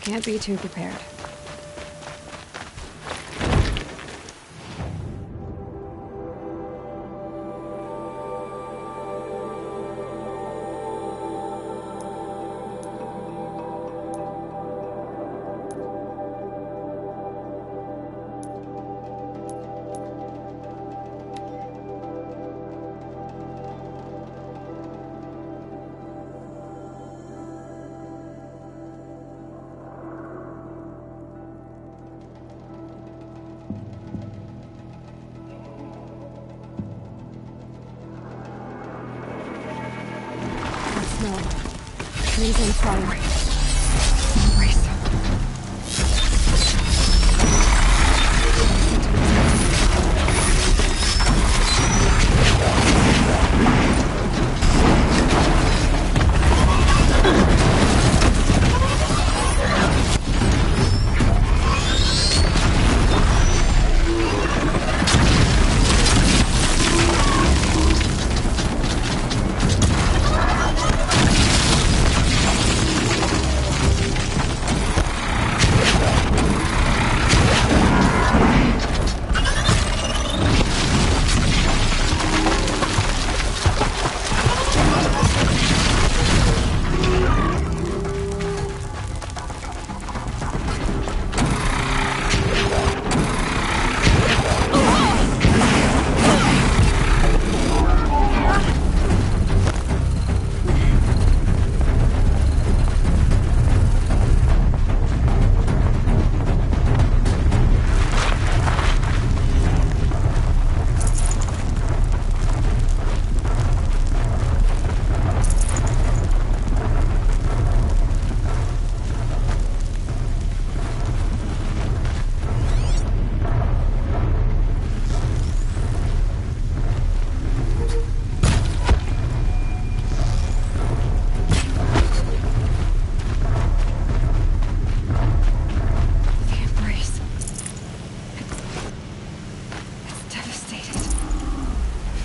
Can't be too prepared. Trees on fire. Embrace them.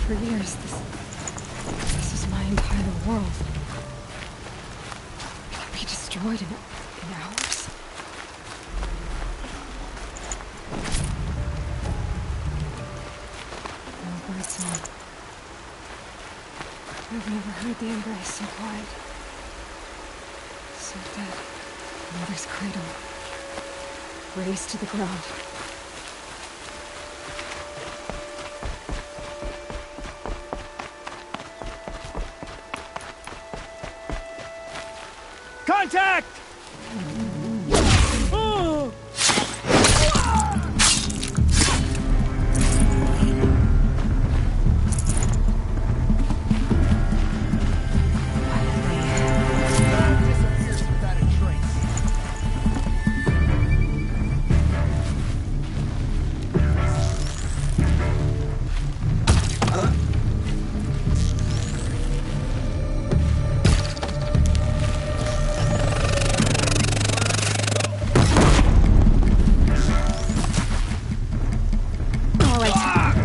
For years, this was my entire world. It could be destroyed in hours. No bird song. I've never heard the embrace so quiet. So dead. Mother's cradle. Raised to the ground. Contact! Oh! Disappears without a trace.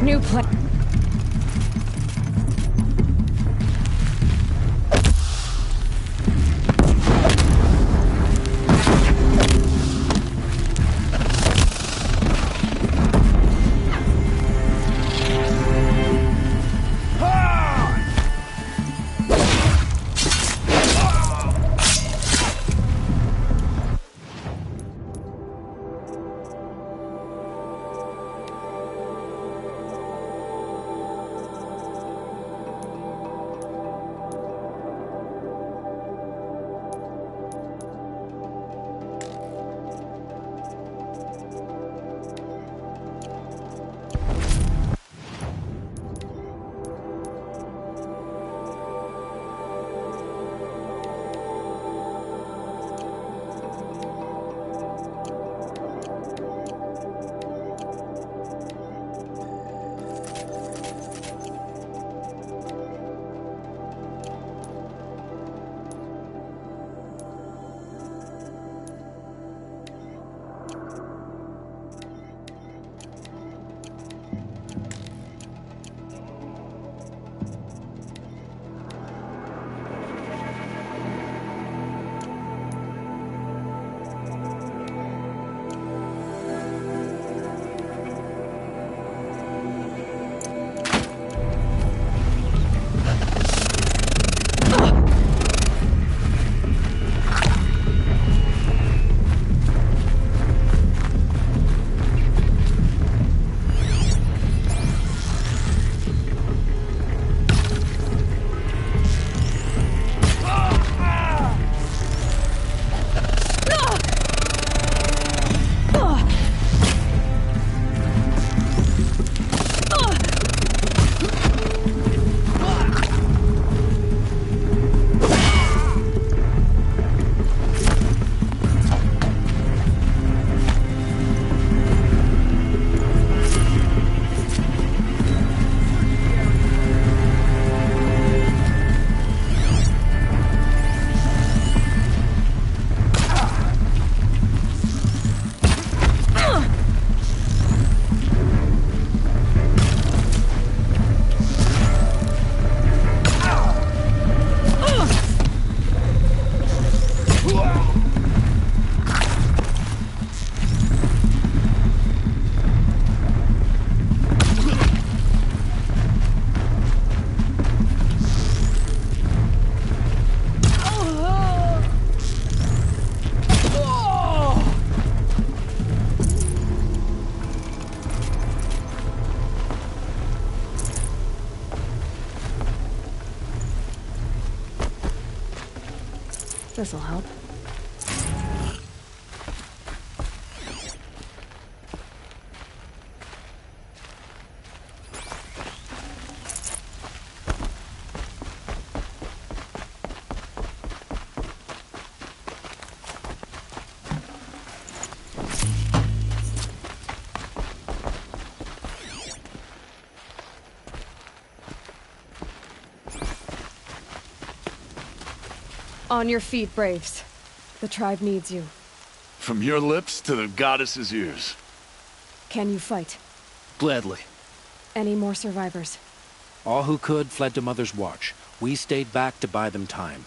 New plan. this'll help. On your feet, Braves. The tribe needs you. From your lips to the goddess's ears. Can you fight? Gladly. Any more survivors? All who could fled to Mother's Watch. We stayed back to buy them time.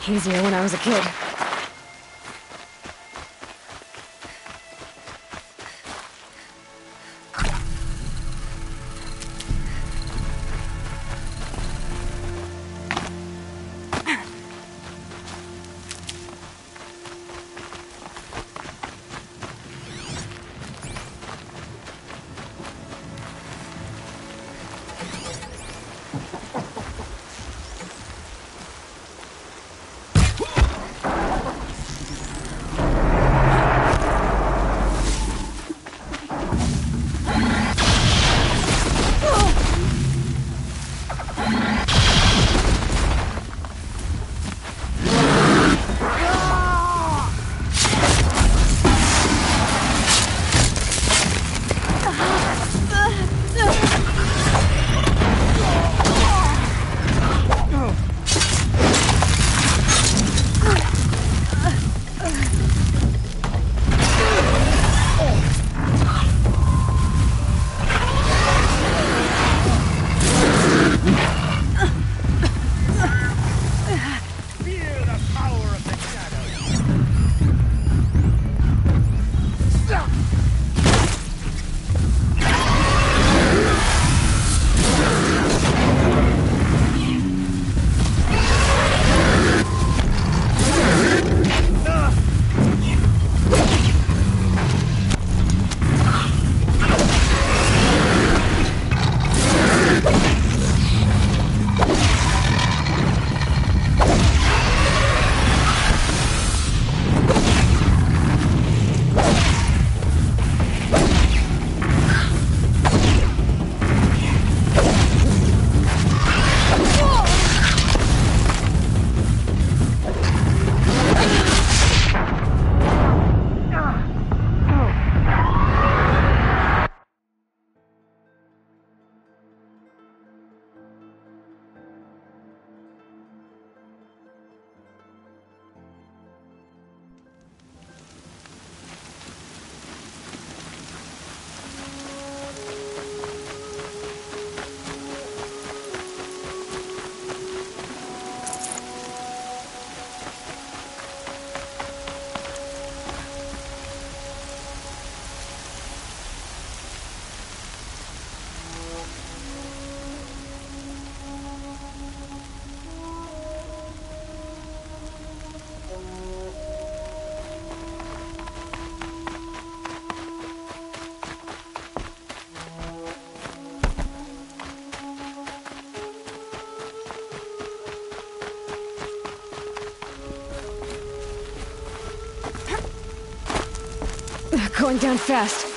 Easier when I was a kid. Going down fast.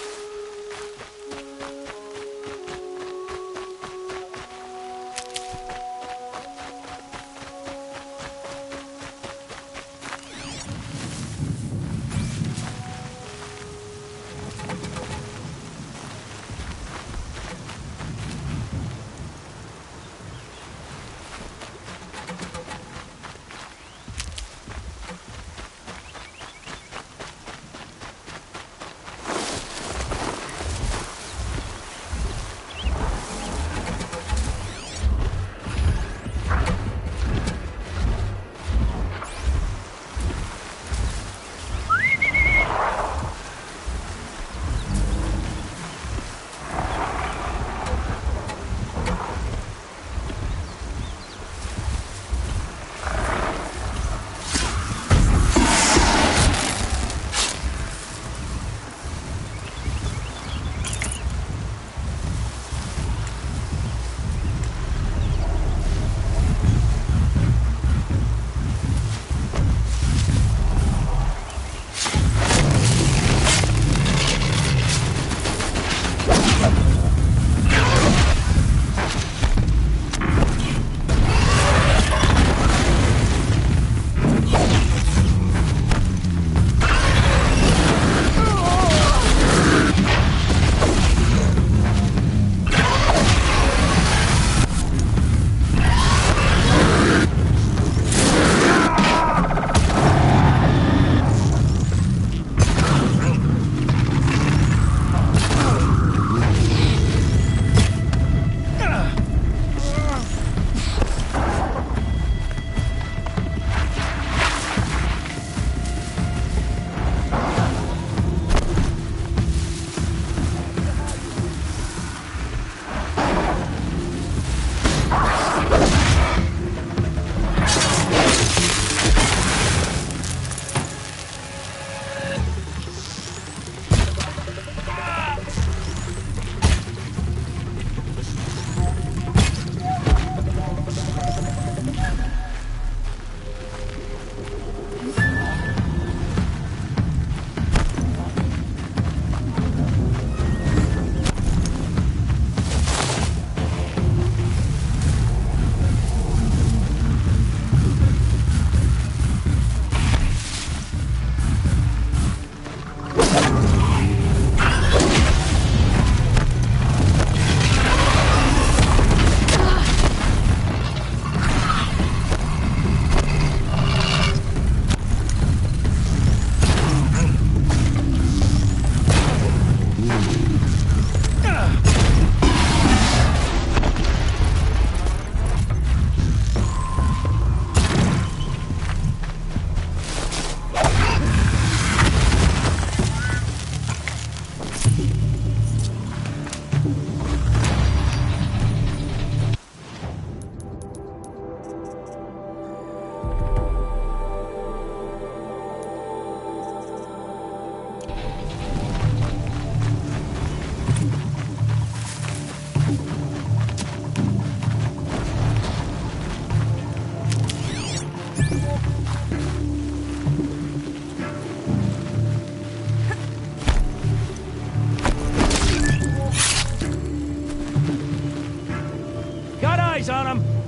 Got eyes on him!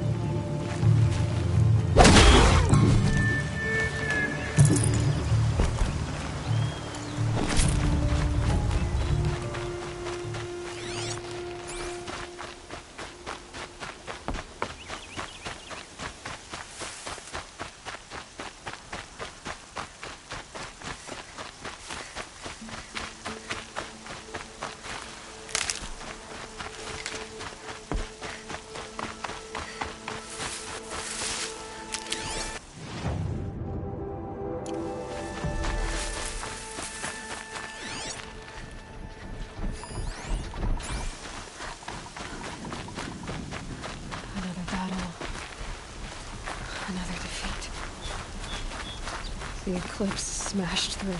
Another battle. Another defeat. The Eclipse smashed through.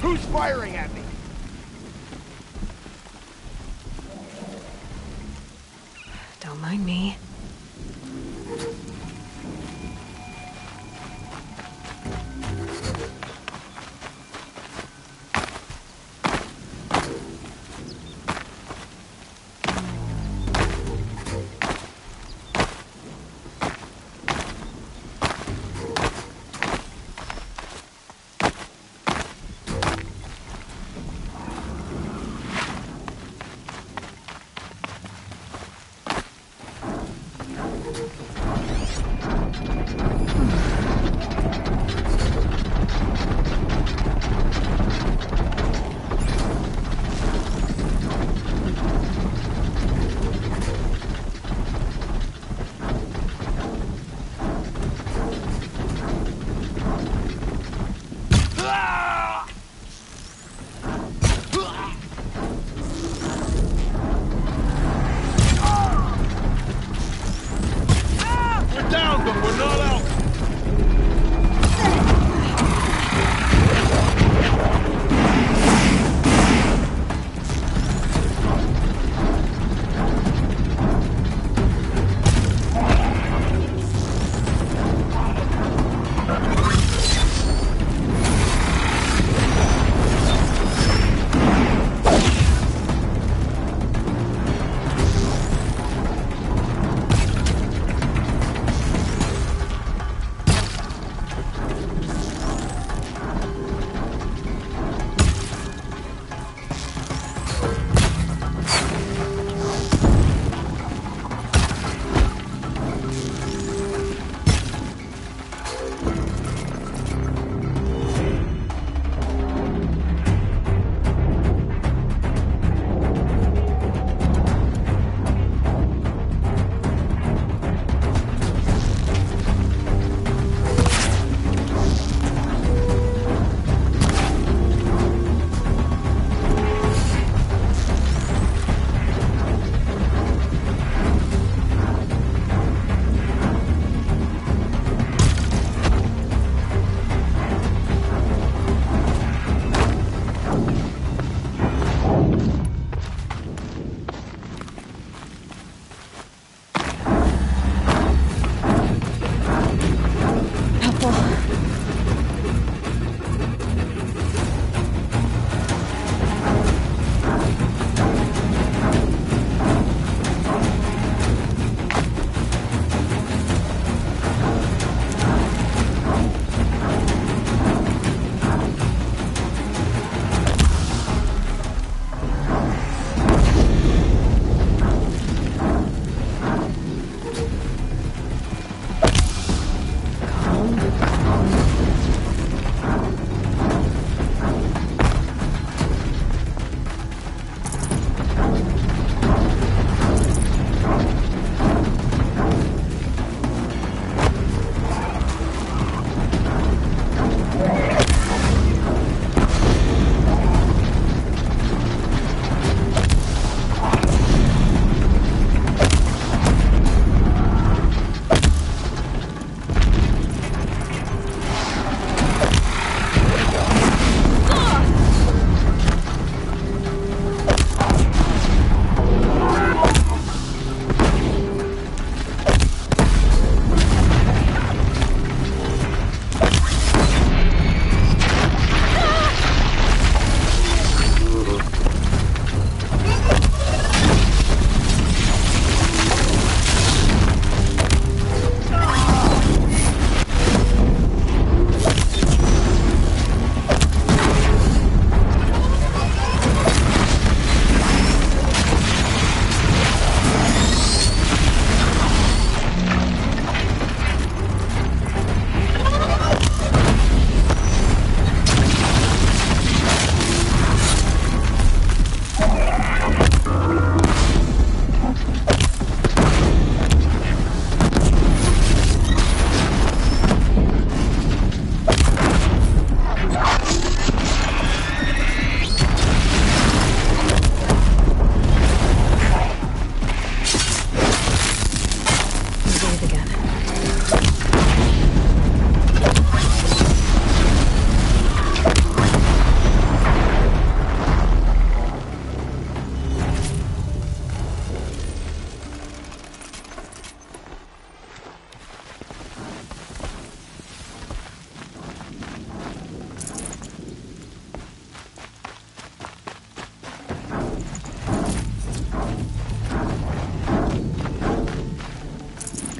Who's firing at me? Don't mind me.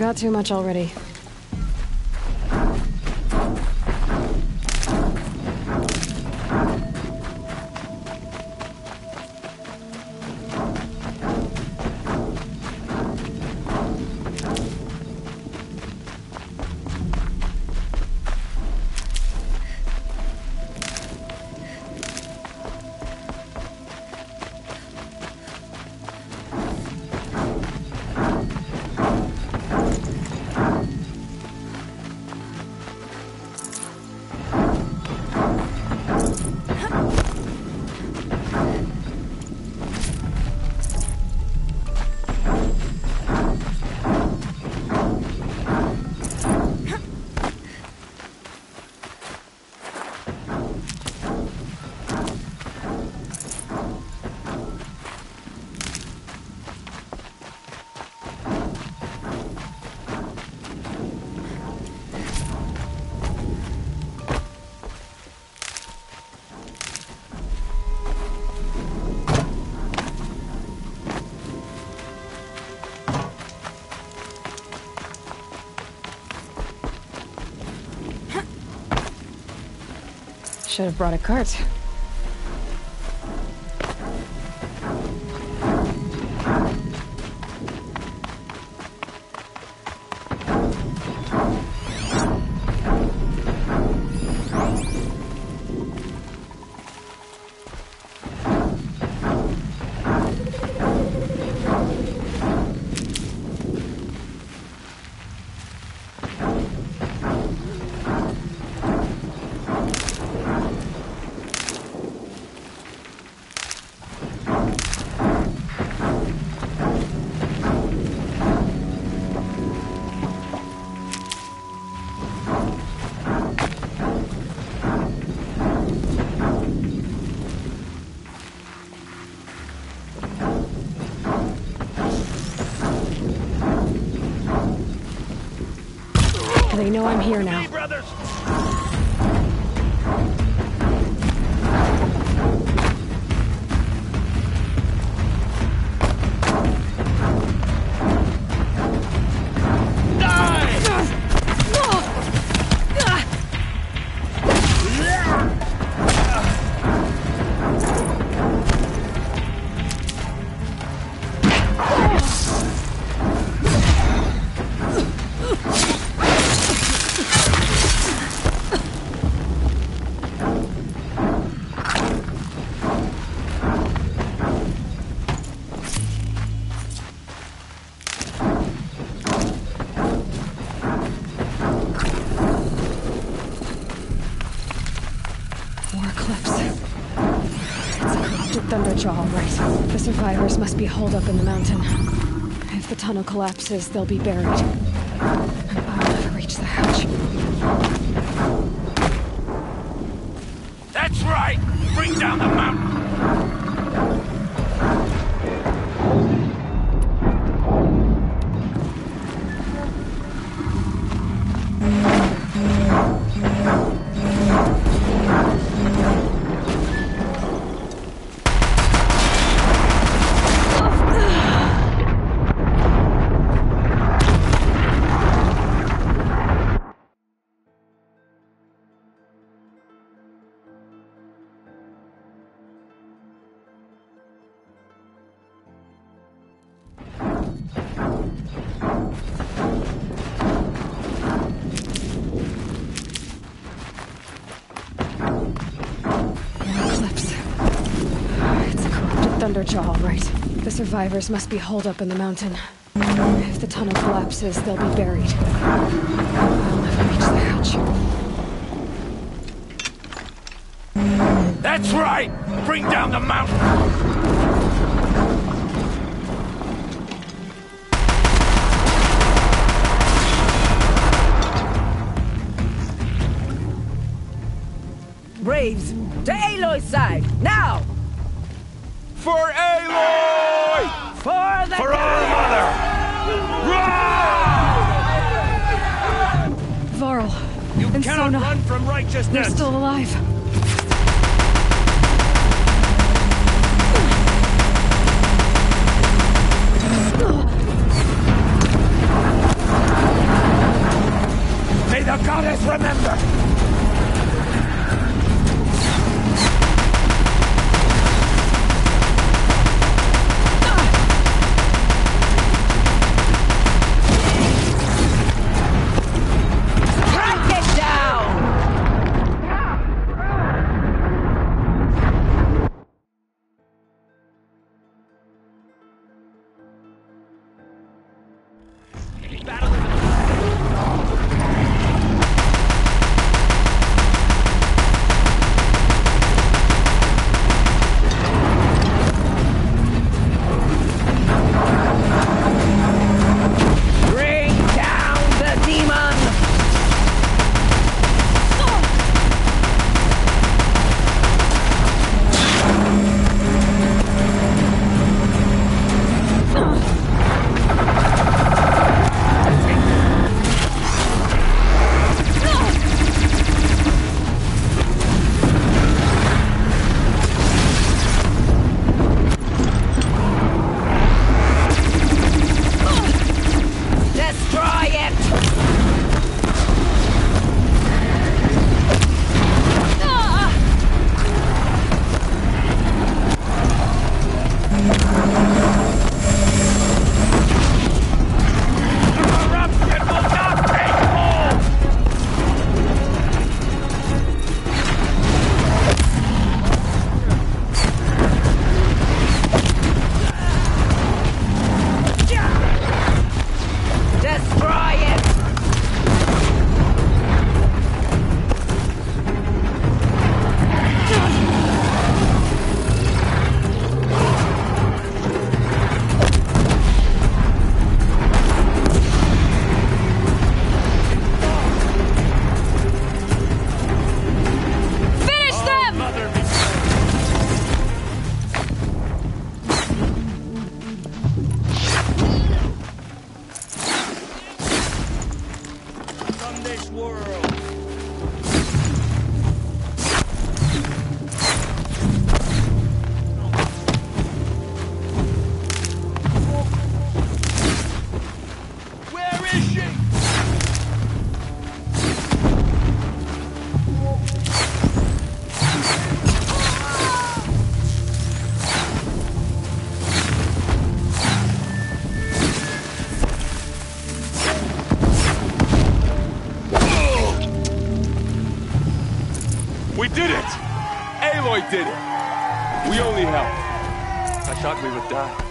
got too much already. Should have brought a cart. They know I'm here now. Hey, brothers! Thunderjaw, all right. The survivors must be holed up in the mountain. If the tunnel collapses, they'll be buried. I'll never reach the hatch. That's right! Bring down the mountain! Thunderjaw, all right. The survivors must be holed up in the mountain. If the tunnel collapses, they'll be buried. I'll never reach the hatch. That's right! Bring down the mountain! Braves, to Aloy's side, now! For Aloy! For the For our mother! Run! Varl You and cannot Sona, run from they're righteousness! still alive. Aloy did it! We only helped. I thought we would die.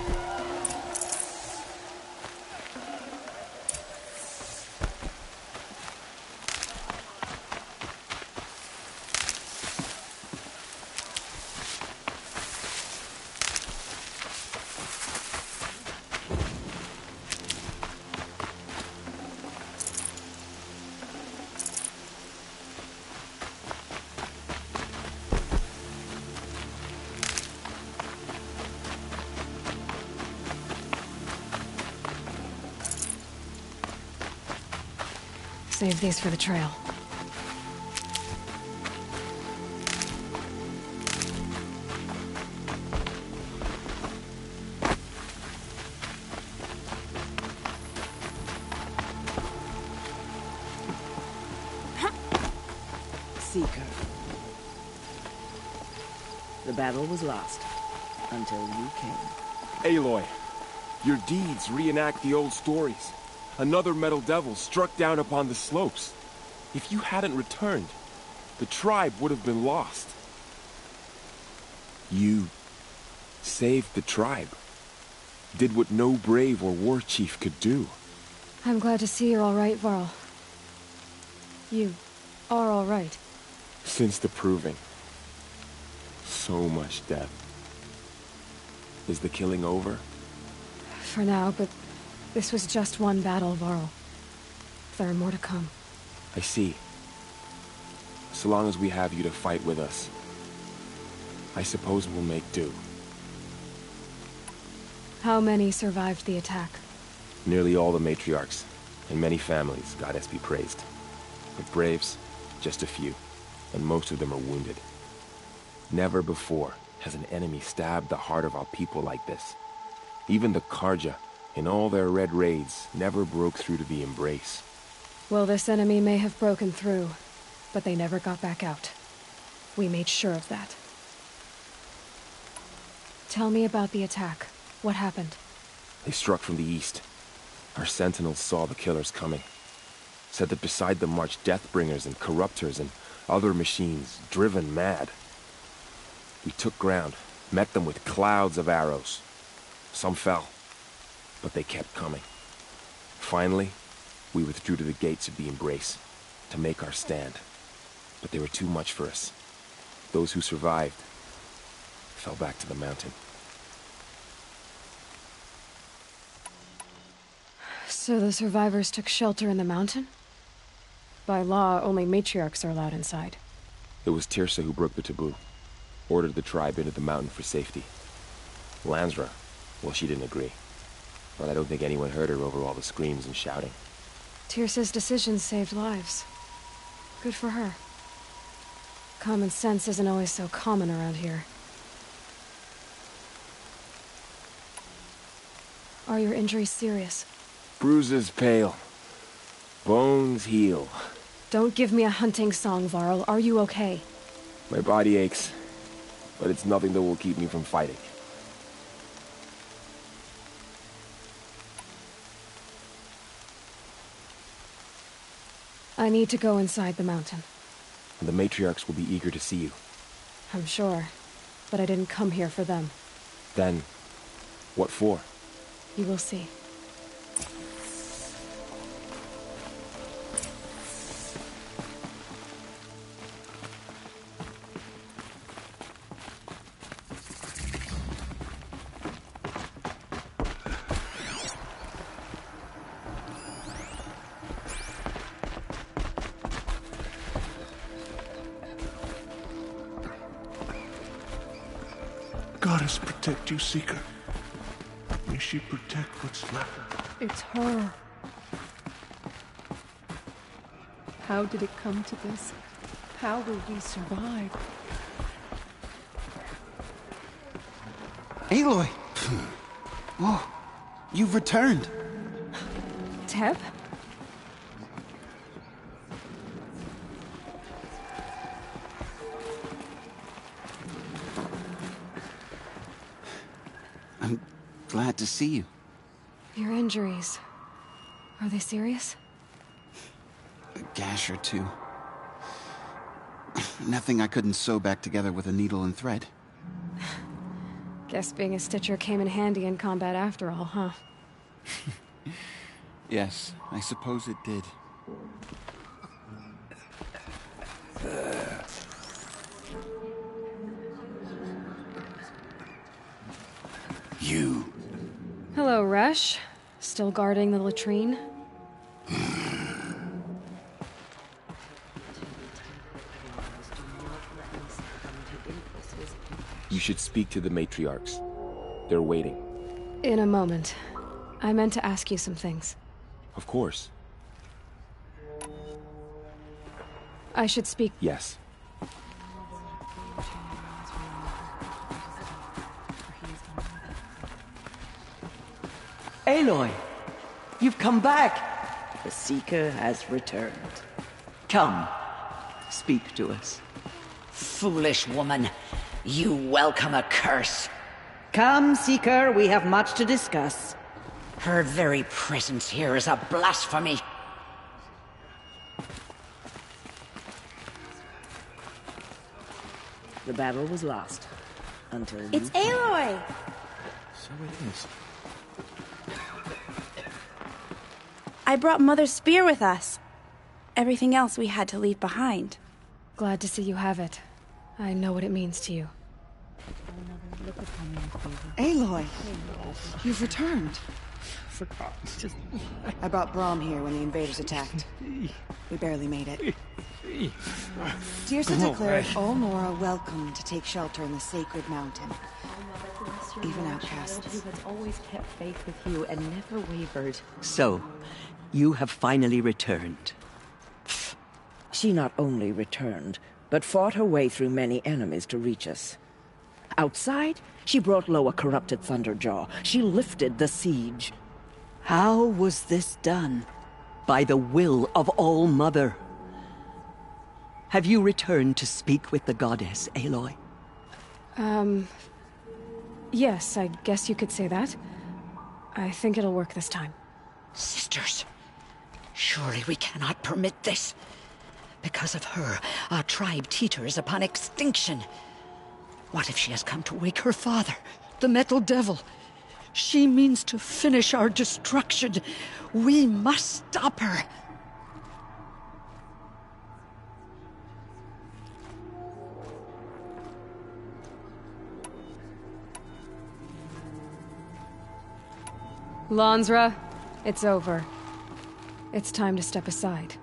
Save these for the trail. Seeker. The battle was lost until you came. Aloy, your deeds reenact the old stories. Another Metal Devil struck down upon the slopes. If you hadn't returned, the tribe would have been lost. You saved the tribe. Did what no brave or war chief could do. I'm glad to see you're all right, Varl. You are all right. Since the Proving. So much death. Is the killing over? For now, but this was just one battle, Varl. There are more to come. I see. So long as we have you to fight with us, I suppose we'll make do. How many survived the attack? Nearly all the matriarchs, and many families, goddess be praised. But braves, just a few, and most of them are wounded. Never before has an enemy stabbed the heart of our people like this. Even the Karja, in all their red raids, never broke through to the Embrace. Well, this enemy may have broken through, but they never got back out. We made sure of that. Tell me about the attack. What happened? They struck from the east. Our sentinels saw the killers coming. Said that beside them marched Deathbringers and Corruptors and other machines, driven mad. We took ground, met them with clouds of arrows. Some fell, but they kept coming. Finally, we withdrew to the gates of the Embrace to make our stand. But they were too much for us. Those who survived fell back to the mountain. So the survivors took shelter in the mountain? By law, only matriarchs are allowed inside. It was Tirsa who broke the taboo. Ordered the tribe into the mountain for safety. Lansra, well, she didn't agree. But I don't think anyone heard her over all the screams and shouting. Tirsa's decisions saved lives. Good for her. Common sense isn't always so common around here. Are your injuries serious? Bruises pale. Bones heal. Don't give me a hunting song, Varl. Are you okay? My body aches, but it's nothing that will keep me from fighting. I need to go inside the mountain. And the matriarchs will be eager to see you. I'm sure, but I didn't come here for them. Then, what for? You will see. Goddess protect you, Seeker. May she protect what's left. It's her. How did it come to this? How will we survive? Aloy! Oh, you've returned. Teb? I'm glad to see you. Your injuries. Are they serious? A gash or two. Nothing I couldn't sew back together with a needle and thread. Guess being a stitcher came in handy in combat after all, huh? Yes, I suppose it did. You. Hello, Resh. Still guarding the latrine? You should speak to the matriarchs. They're waiting. In a moment. I meant to ask you some things. Of course. I should speak. Yes. Aloy! You've come back! The Seeker has returned. Come, speak to us. Foolish woman. You welcome a curse. Come, Seeker, we have much to discuss. Her very presence here is a blasphemy. The battle was lost. Until It's Aloy! So it is. I brought Mother's spear with us. Everything else we had to leave behind. Glad to see you have it. I know what it means to you. Aloy, you've returned. I brought Braum here when the invaders attacked. We barely made it. Tirsa declared all Nora welcome to take shelter in the sacred mountain. Even outcasts. Who has always kept faith with you and never wavered. So, you have finally returned. She not only returned, but fought her way through many enemies to reach us. Outside, she brought low a corrupted Thunderjaw. She lifted the siege. How was this done? By the will of All-Mother. Have you returned to speak with the goddess, Aloy? Yes, I guess you could say that. I think it'll work this time. Sisters, surely we cannot permit this. Because of her, our tribe teeters upon extinction. What if she has come to wake her father, the Metal Devil? She means to finish our destruction. We must stop her. Lansra, it's over. It's time to step aside.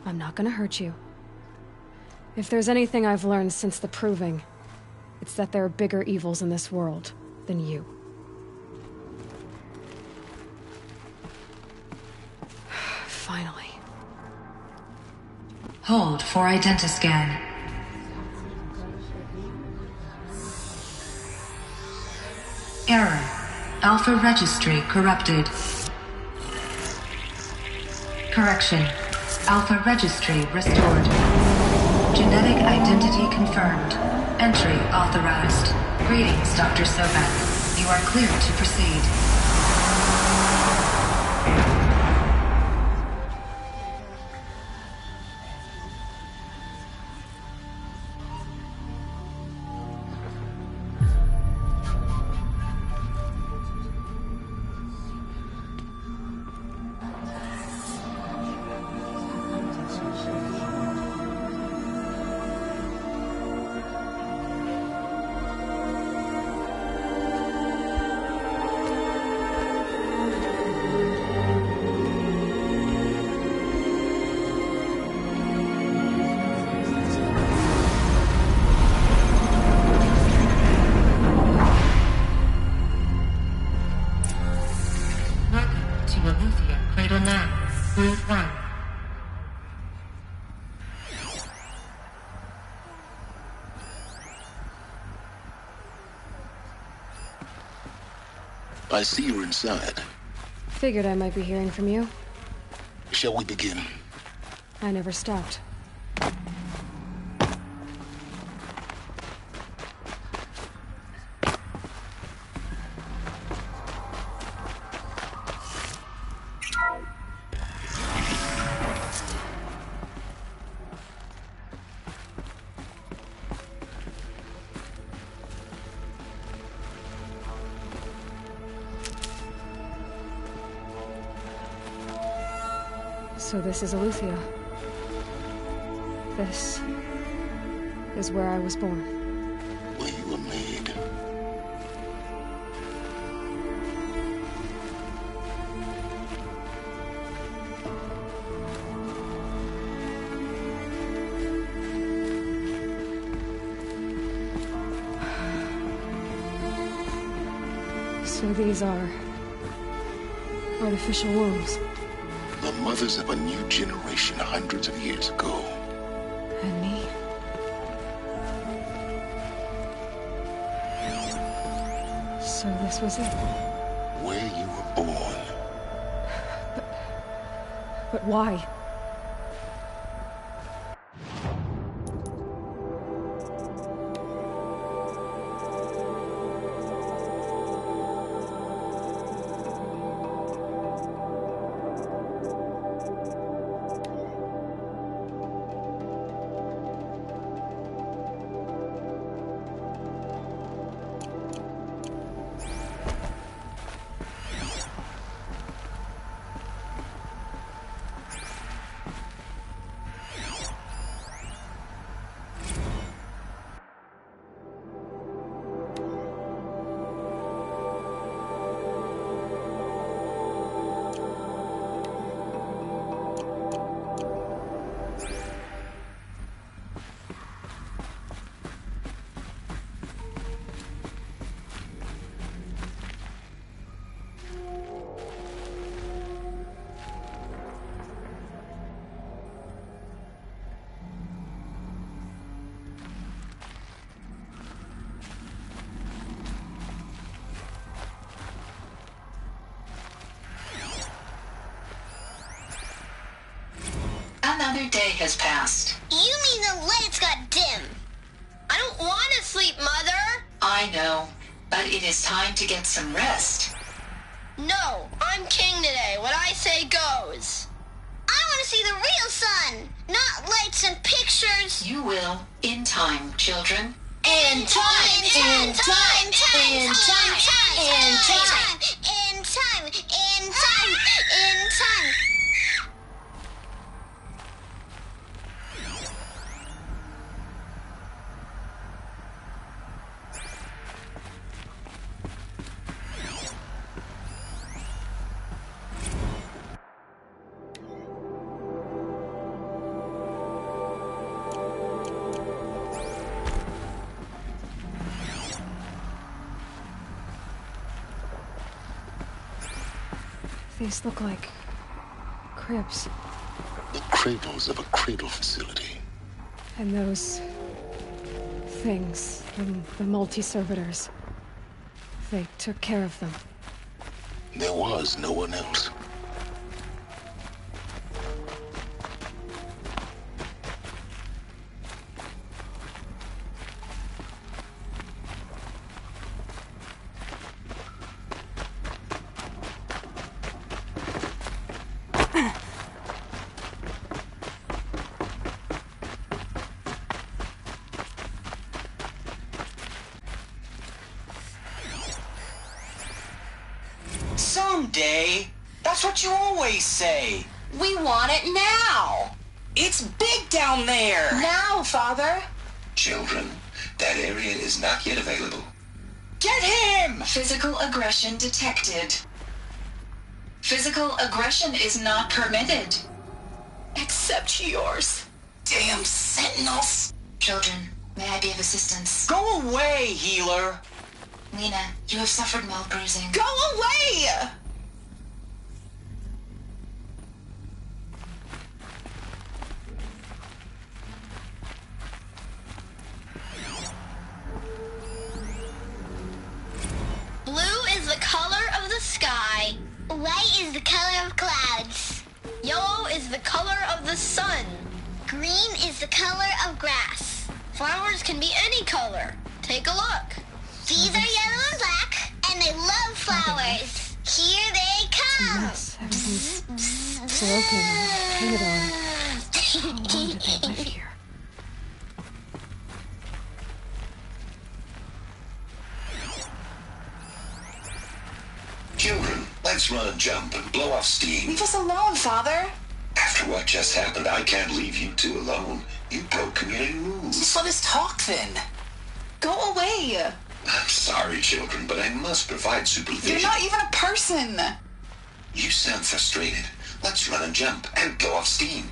I'm not gonna hurt you. If there's anything I've learned since the Proving, it's that there are bigger evils in this world than you. Finally. Hold for identiscan. Error. Alpha registry corrupted. Correction. Alpha registry restored. Genetic identity confirmed. Entry authorized. Greetings, Dr. Sobek. You are cleared to proceed. I see you're inside. Figured I might be hearing from you. Shall we begin? I never stopped. So this is Eleuthia. This is where I was born. Where you were made. So these are artificial wombs. The mothers of a new generation hundreds of years ago. And me? So this was it. Where you were born. But why? Another day has passed. You mean the lights got dim? I don't want to sleep, Mother! I know, but it is time to get some rest. No, I'm king today. What I say goes. I want to see the real sun, not lights and pictures. You will, in time, children. In time, in time, in time, in time, in time, in time, in time. These look like cribs. The cradles of a cradle facility. And those things, the multi-servitors, they took care of them. There was no one else. Someday. That's what you always say. We want it now. It's big down there. Now, Father. Children, that area is not yet available. Get him! Physical aggression detected. Physical aggression is not permitted. Except yours. Damn sentinels. Children, may I be of assistance? Go away, healer. Lena, you have suffered mild bruising. Go away! Blue is the color of the sky. White is the color of clouds. Yellow is the color of the sun. Green is the color of grass. Flowers can be any color. Take a look. These are yellow and black, and they love flowers. Here they come. Yes, everything's broken and painted on. How long did they live here? Children, let's run and jump and blow off steam. Leave us alone, Father. After After what just happened, I can't leave you two alone. You broke community rules. Just let us talk then. Go away. I'm sorry, children, but I must provide supervision. You're not even a person. You sound frustrated. Let's run and jump and blow off steam.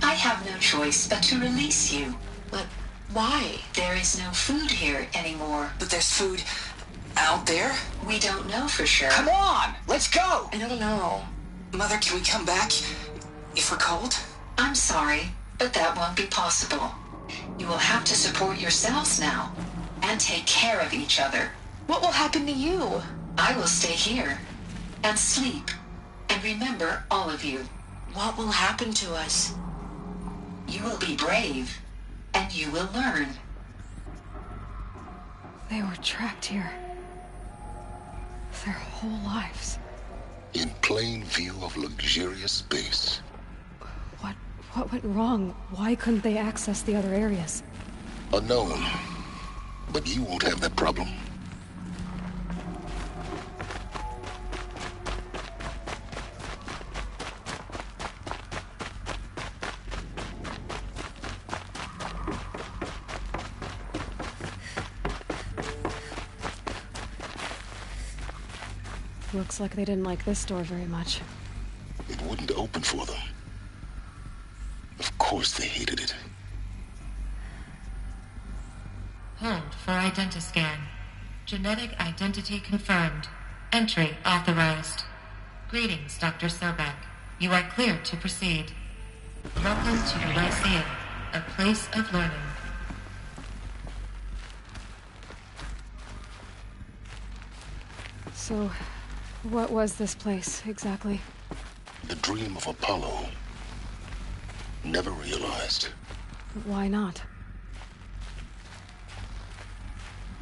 I have no choice but to release you. But why? There is no food here anymore. But there's food out there? We don't know for sure. Come on, let's go! I don't know. Mother, can we come back if we're cold? I'm sorry, but that won't be possible. You will have to support yourselves now and take care of each other. What will happen to you? I will stay here and sleep and remember all of you. What will happen to us? You will be brave and you will learn. They were trapped here. Their whole lives. In plain view of luxurious space. What went wrong? Why couldn't they access the other areas? Unknown. But you won't have that problem. Looks like they didn't like this door very much. It wouldn't open for them. Of course they hated it. Hold for identiscan. Genetic identity confirmed. Entry authorized. Greetings, Dr. Sobek. You are clear to proceed. Welcome to the Lyceum, a place of learning. So, what was this place, exactly? The dream of Apollo. Never realized. Why not?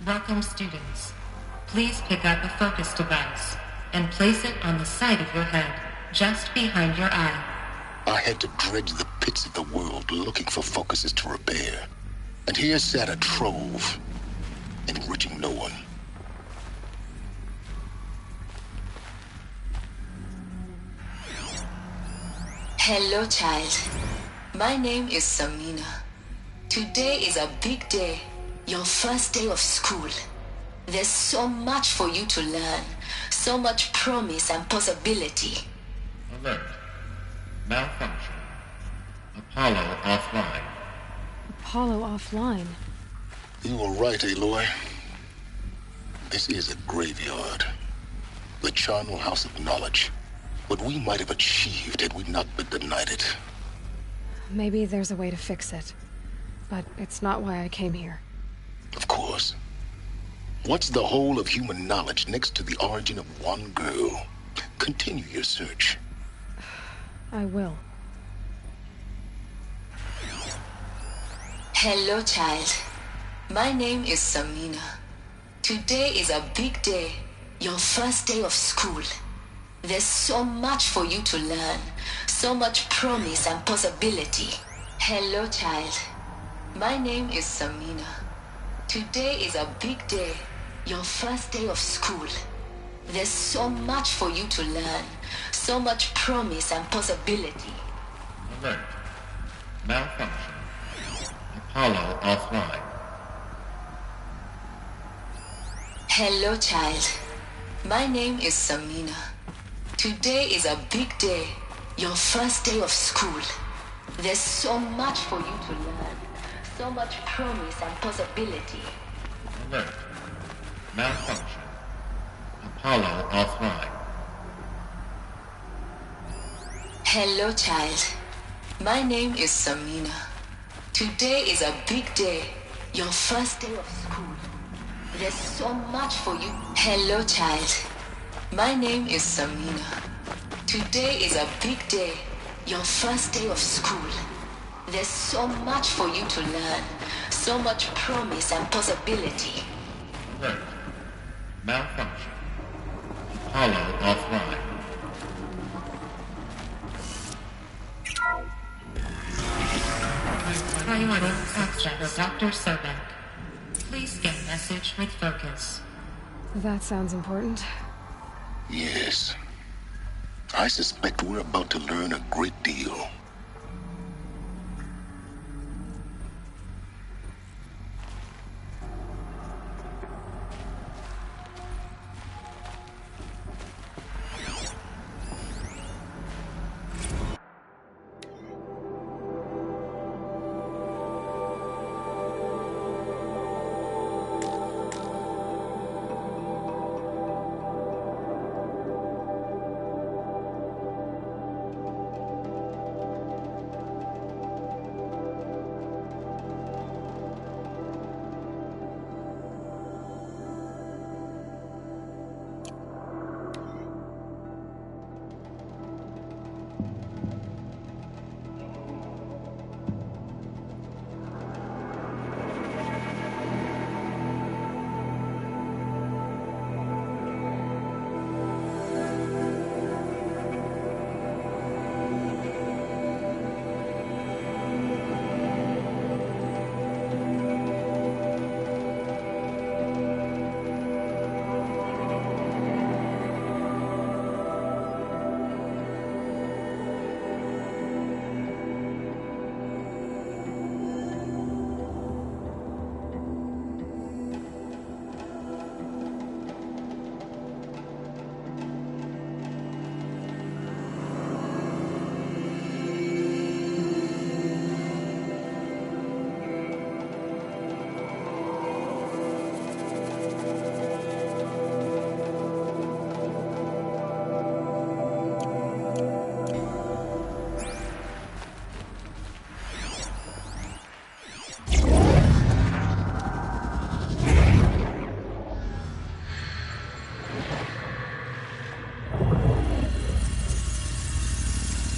Welcome, students. Please pick up a focus device and place it on the side of your head, just behind your eye. I had to dredge the pits of the world looking for focuses to repair. And here sat a trove, enriching no one. Hello, child. My name is Samina. Today is a big day, your first day of school. There's so much for you to learn, so much promise and possibility. Alert. Malfunction. Apollo offline. Apollo offline? You were right, Aloy. This is a graveyard. The charnel house of knowledge. What we might have achieved had we not been denied it. Maybe there's a way to fix it. But it's not why I came here. Of course. What's the whole of human knowledge next to the origin of one girl? Continue your search. I will. Hello, child. My name is Samina. Today is a big day, your first day of school. There's so much for you to learn, so much promise and possibility. Hello, child. My name is Samina. Today is a big day, your first day of school. There's so much for you to learn, so much promise and possibility. Alert. Malfunction. Apollo offline. Hello, child. My name is Samina. Today is a big day, your first day of school. There's so much for you to learn, so much promise and possibility. Alert. Malfunction. Apollo offline. Hello, child. My name is Samina. Today is a big day, your first day of school. There's so much for you. Hello, child. My name is Samina. Today is a big day, your first day of school. There's so much for you to learn, so much promise and possibility. Alert. Malfunction. Apollo offline. Priority access. Dr. Sobek. Please scan message with focus. That sounds important. Yes. I suspect we're about to learn a great deal.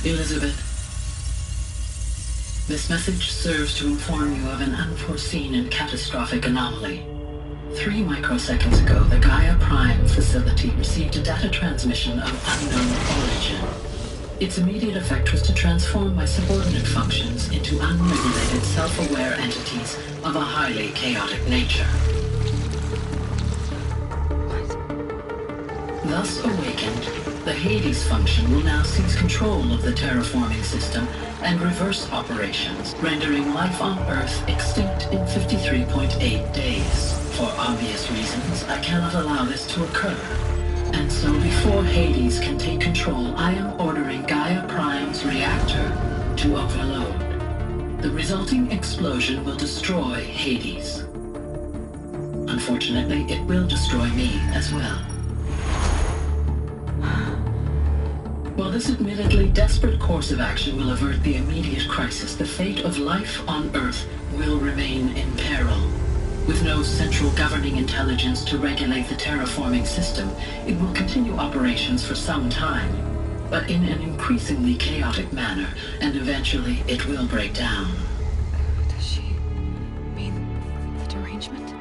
Elizabeth, this message serves to inform you of an unforeseen and catastrophic anomaly. 3 microseconds ago, the Gaia Prime facility received a data transmission of unknown origin. Its immediate effect was to transform my subordinate functions into unregulated, self-aware entities of a highly chaotic nature. Thus awakened, the Hades function will now seize control of the terraforming system and reverse operations, rendering life on Earth extinct in 53.8 days. For obvious reasons, I cannot allow this to occur. And so before Hades can take control, I am ordering Gaia Prime's reactor to overload. The resulting explosion will destroy Hades. Unfortunately, it will destroy me as well. While this admittedly desperate course of action will avert the immediate crisis, the fate of life on Earth will remain in peril. With no central governing intelligence to regulate the terraforming system, it will continue operations for some time, but in an increasingly chaotic manner, and eventually it will break down. Does she mean the derangement?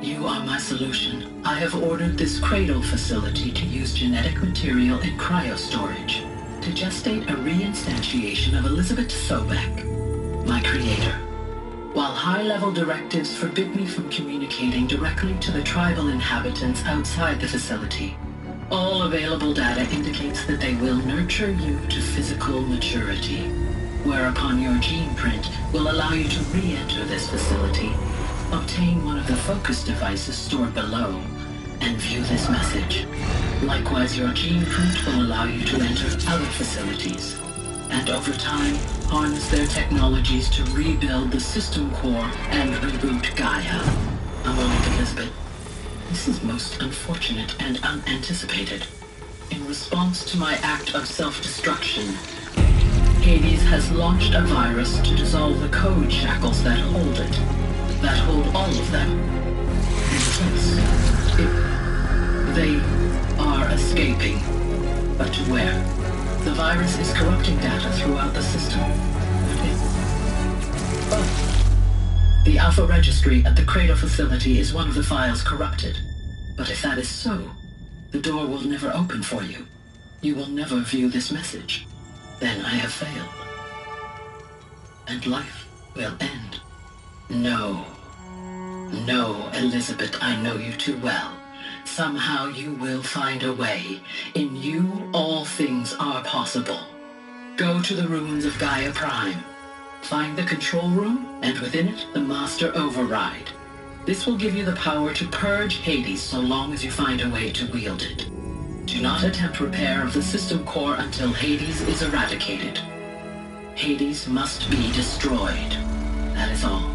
You are my solution. I have ordered this cradle facility to use genetic material in cryostorage to gestate a reinstantiation of Elizabeth Sobek, my creator. While high-level directives forbid me from communicating directly to the tribal inhabitants outside the facility, all available data indicates that they will nurture you to physical maturity, whereupon your gene print will allow you to re-enter this facility, obtain one of the focus devices stored below, and view this message. Likewise, your gene print will allow you to enter other facilities, and over time, harness their technologies to rebuild the system core and reboot Gaia. A moment, Elizabeth. This is most unfortunate and unanticipated. In response to my act of self-destruction, Hades has launched a virus to dissolve the code shackles that hold it, that hold all of them in place. They are escaping, but to where? The virus is corrupting data throughout the system. The The Alpha Registry at the Cradle facility is one of the files corrupted. But if that is so, the door will never open for you. You will never view this message. Then I have failed. And life will end. No. No, Elizabeth, I know you too well. Somehow you will find a way. In you, all things are possible. Go to the ruins of Gaia Prime. Find the control room, and within it, the Master Override. This will give you the power to purge Hades so long as you find a way to wield it. Do not attempt repair of the system core until Hades is eradicated. Hades must be destroyed. That is all.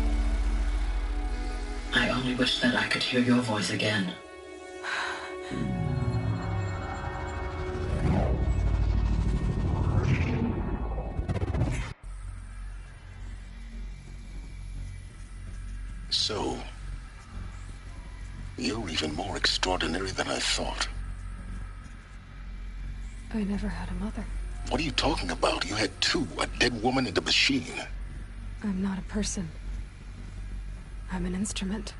I only wish that I could hear your voice again. So, you're even more extraordinary than I thought. I never had a mother. What are you talking about? You had two, a dead woman and a machine. I'm not a person. I'm an instrument.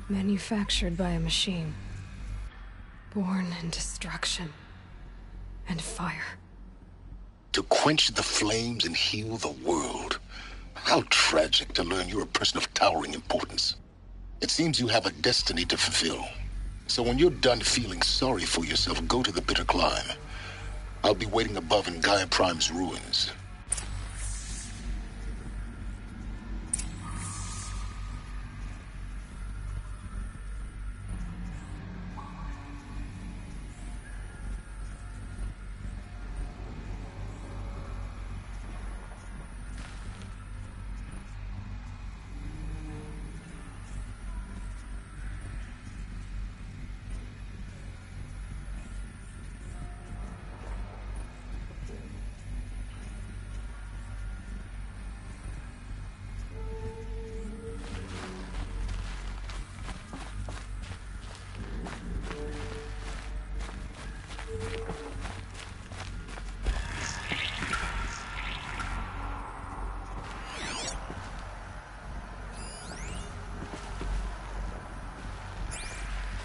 Manufactured by a machine. Born in destruction and fire. To quench the flames and heal the world. How tragic to learn you're a person of towering importance. It seems you have a destiny to fulfill. So when you're done feeling sorry for yourself, go to the Bitter Climb. I'll be waiting above in Gaia Prime's ruins.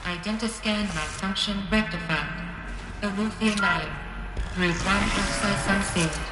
Identiscan malfunction rectified. Eleuthia 9. Route 1 access unsealed.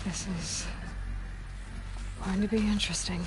This is going to be interesting.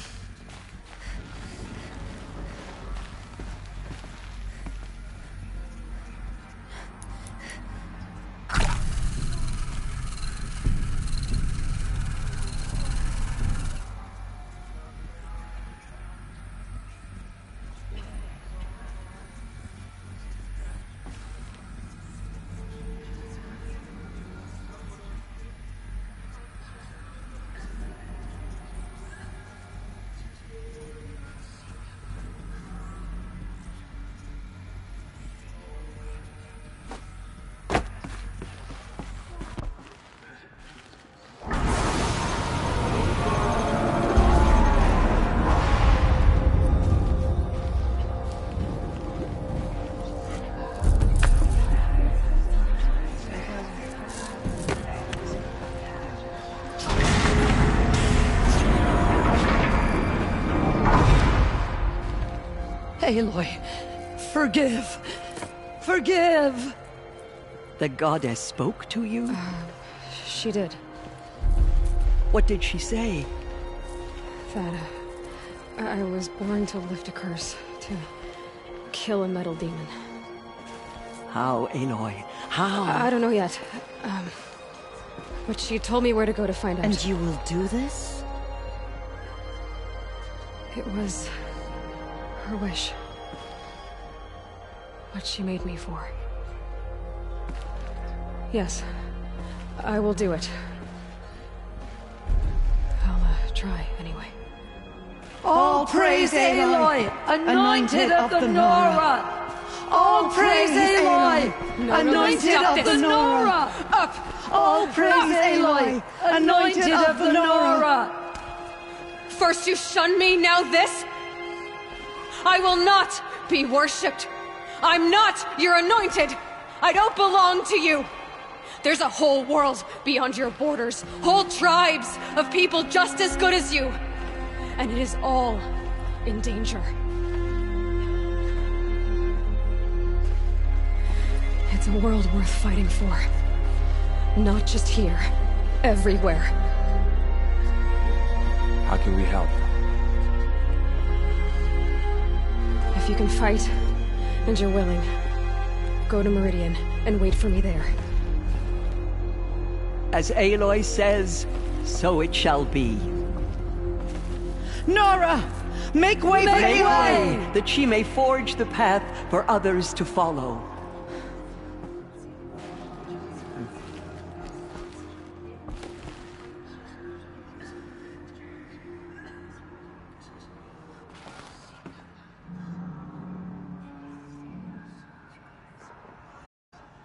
Aloy, forgive. Forgive! The goddess spoke to you? She did. What did she say? That, I was born to lift a curse, to kill a metal demon. How, Aloy? How? I don't know yet. But she told me where to go to find out. And you will do this? It was her wish. What she made me for. Yes, I will do it. I'll try anyway. All praise Aloy, anointed of the Nora! All praise Aloy, anointed of the Nora! Up! All praise Aloy, anointed of the Nora! First you shun me, now this? I will not be worshipped. I'm not your anointed. I don't belong to you. There's a whole world beyond your borders, whole tribes of people just as good as you. And it is all in danger. It's a world worth fighting for. Not just here, everywhere. How can we help? If you can fight, and you're willing, go to Meridian and wait for me there. As Aloy says, so it shall be. Nora! Make way for Aloy! That she may forge the path for others to follow.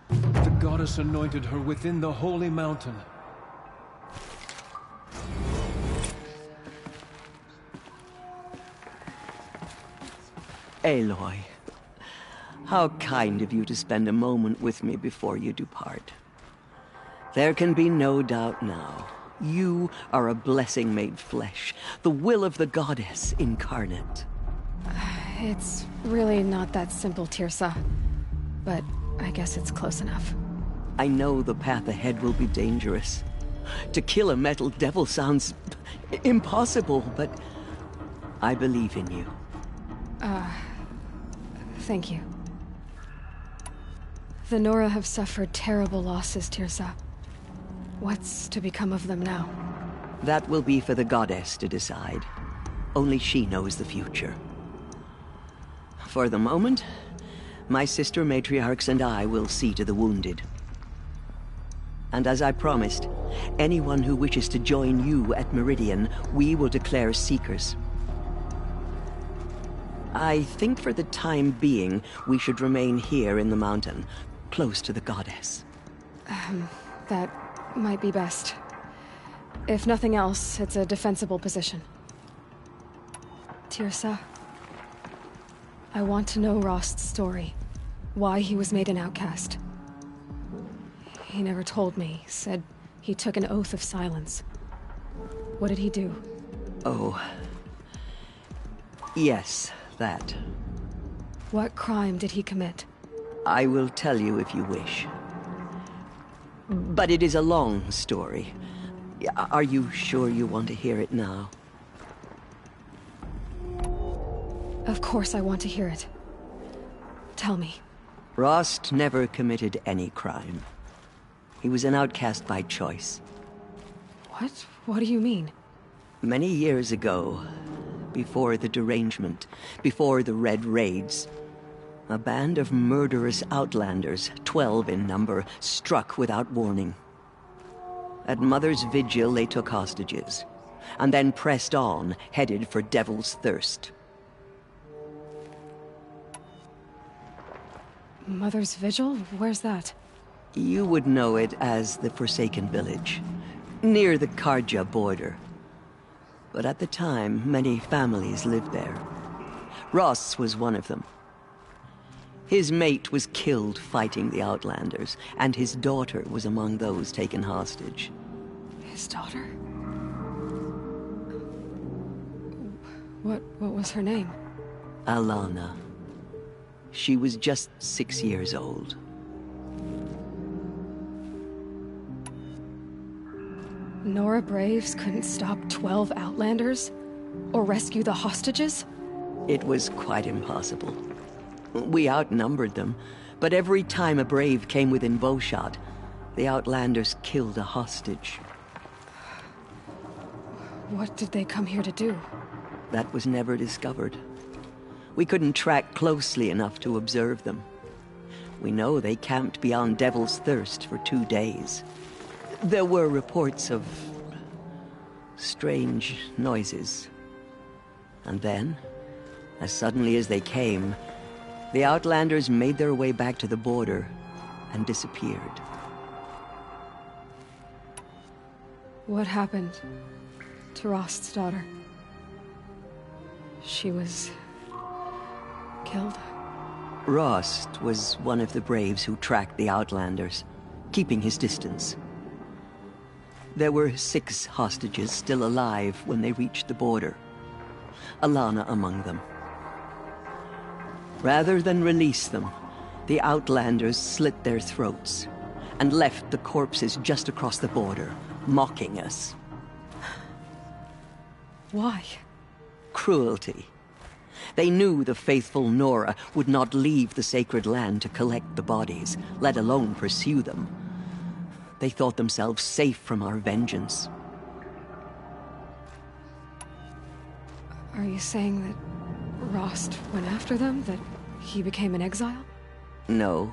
The goddess anointed her within the holy mountain. Aloy, how kind of you to spend a moment with me before you depart. There can be no doubt now. You are a blessing made flesh, the will of the goddess incarnate. It's really not that simple, Teersa. But I guess it's close enough. I know the path ahead will be dangerous. To kill a metal devil sounds impossible, but I believe in you. Thank you. The Nora have suffered terrible losses, Teersa. What's to become of them now? That will be for the goddess to decide. Only she knows the future. For the moment, my sister matriarchs and I will see to the wounded. And as I promised, anyone who wishes to join you at Meridian, we will declare seekers. I think for the time being, we should remain here in the mountain, close to the goddess. That might be best. If nothing else, it's a defensible position. Teersa, I want to know Rost's story. Why he was made an outcast. He never told me. Said he took an oath of silence. What did he do? Oh. Yes, that. What crime did he commit? I will tell you if you wish. But it is a long story. Are you sure you want to hear it now? Of course I want to hear it. Tell me. Rost never committed any crime. He was an outcast by choice. What? What do you mean? Many years ago, before the derangement, before the Red Raids, a band of murderous outlanders, 12 in number, struck without warning. At Mother's Vigil, they took hostages, and then pressed on, headed for Devil's Thirst. Mother's Vigil? Where's that? You would know it as the Forsaken Village, near the Carja border. But at the time, many families lived there. Ross was one of them. His mate was killed fighting the Outlanders, and his daughter was among those taken hostage. His daughter? What was her name? Alana. She was just 6 years old. Nora Braves couldn't stop 12 Outlanders? Or rescue the hostages? It was quite impossible. We outnumbered them, but every time a Brave came within bowshot, the Outlanders killed a hostage. What did they come here to do? That was never discovered. We couldn't track closely enough to observe them. We know they camped beyond Devil's Thirst for 2 days. There were reports of strange noises. And then, as suddenly as they came, the Outlanders made their way back to the border and disappeared. What happened to Rost's daughter? She was killed? Rost was one of the Braves who tracked the Outlanders, keeping his distance. There were 6 hostages still alive when they reached the border. Alana among them. Rather than release them, the Outlanders slit their throats and left the corpses just across the border, mocking us. Why? Cruelty. They knew the faithful Nora would not leave the sacred land to collect the bodies, let alone pursue them. They thought themselves safe from our vengeance. Are you saying that Rost went after them? That he became an exile? No.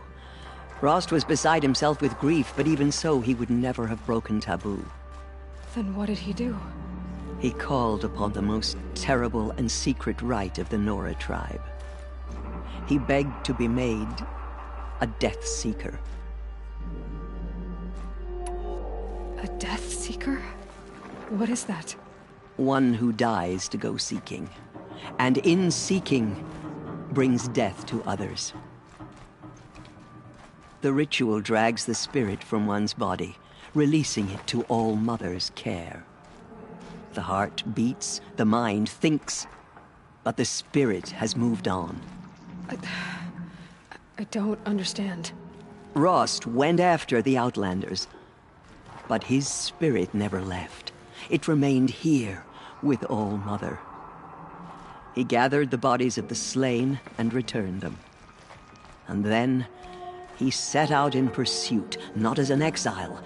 Rost was beside himself with grief, but even so, he would never have broken taboo. Then what did he do? He called upon the most terrible and secret rite of the Nora tribe. He begged to be made a Death Seeker. A Death Seeker? What is that? One who dies to go seeking, and in seeking, brings death to others. The ritual drags the spirit from one's body, releasing it to All Mother's care. The heart beats, the mind thinks, but the spirit has moved on. I don't understand. Rost went after the Outlanders, but his spirit never left. It remained here with All Mother. He gathered the bodies of the slain and returned them. And then he set out in pursuit, not as an exile,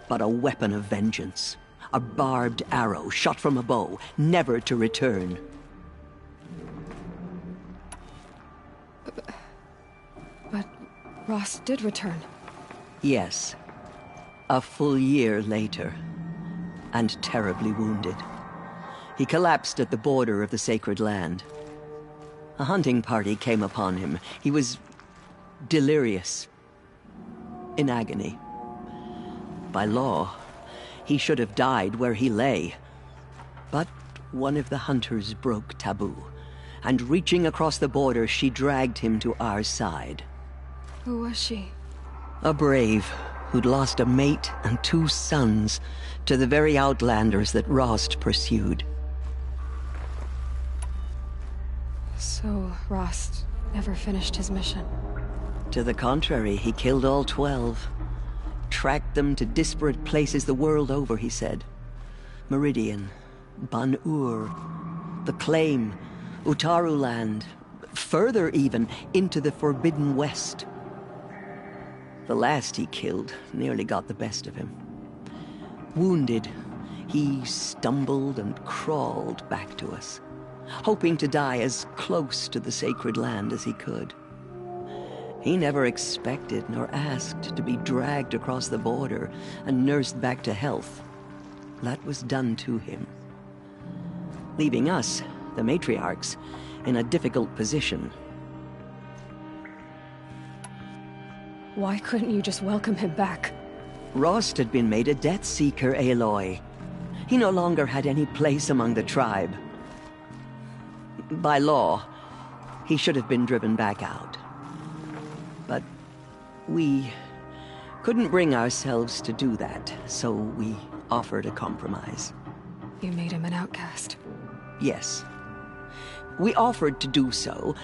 but a weapon of vengeance. A barbed arrow shot from a bow, never to return. But Rost did return. Yes. A full year later, and terribly wounded. He collapsed at the border of the sacred land. A hunting party came upon him. He was delirious, in agony. By law, he should have died where he lay. But one of the hunters broke taboo, and reaching across the border, she dragged him to our side. Who was she? A Brave who'd lost a mate and 2 sons to the very Outlanders that Rost pursued. So Rost never finished his mission? To the contrary, he killed all 12. Tracked them to disparate places the world over, he said. Meridian, Ban-Ur, the Claim, Utaru Land, further even, into the Forbidden West. The last he killed nearly got the best of him. Wounded, he stumbled and crawled back to us, hoping to die as close to the sacred land as he could. He never expected nor asked to be dragged across the border and nursed back to health. That was done to him, leaving us, the matriarchs, in a difficult position. Why couldn't you just welcome him back? Rost had been made a Death Seeker, Aloy. He no longer had any place among the tribe. By law, he should have been driven back out. But we couldn't bring ourselves to do that, so we offered a compromise. You made him an outcast? Yes. We offered to do so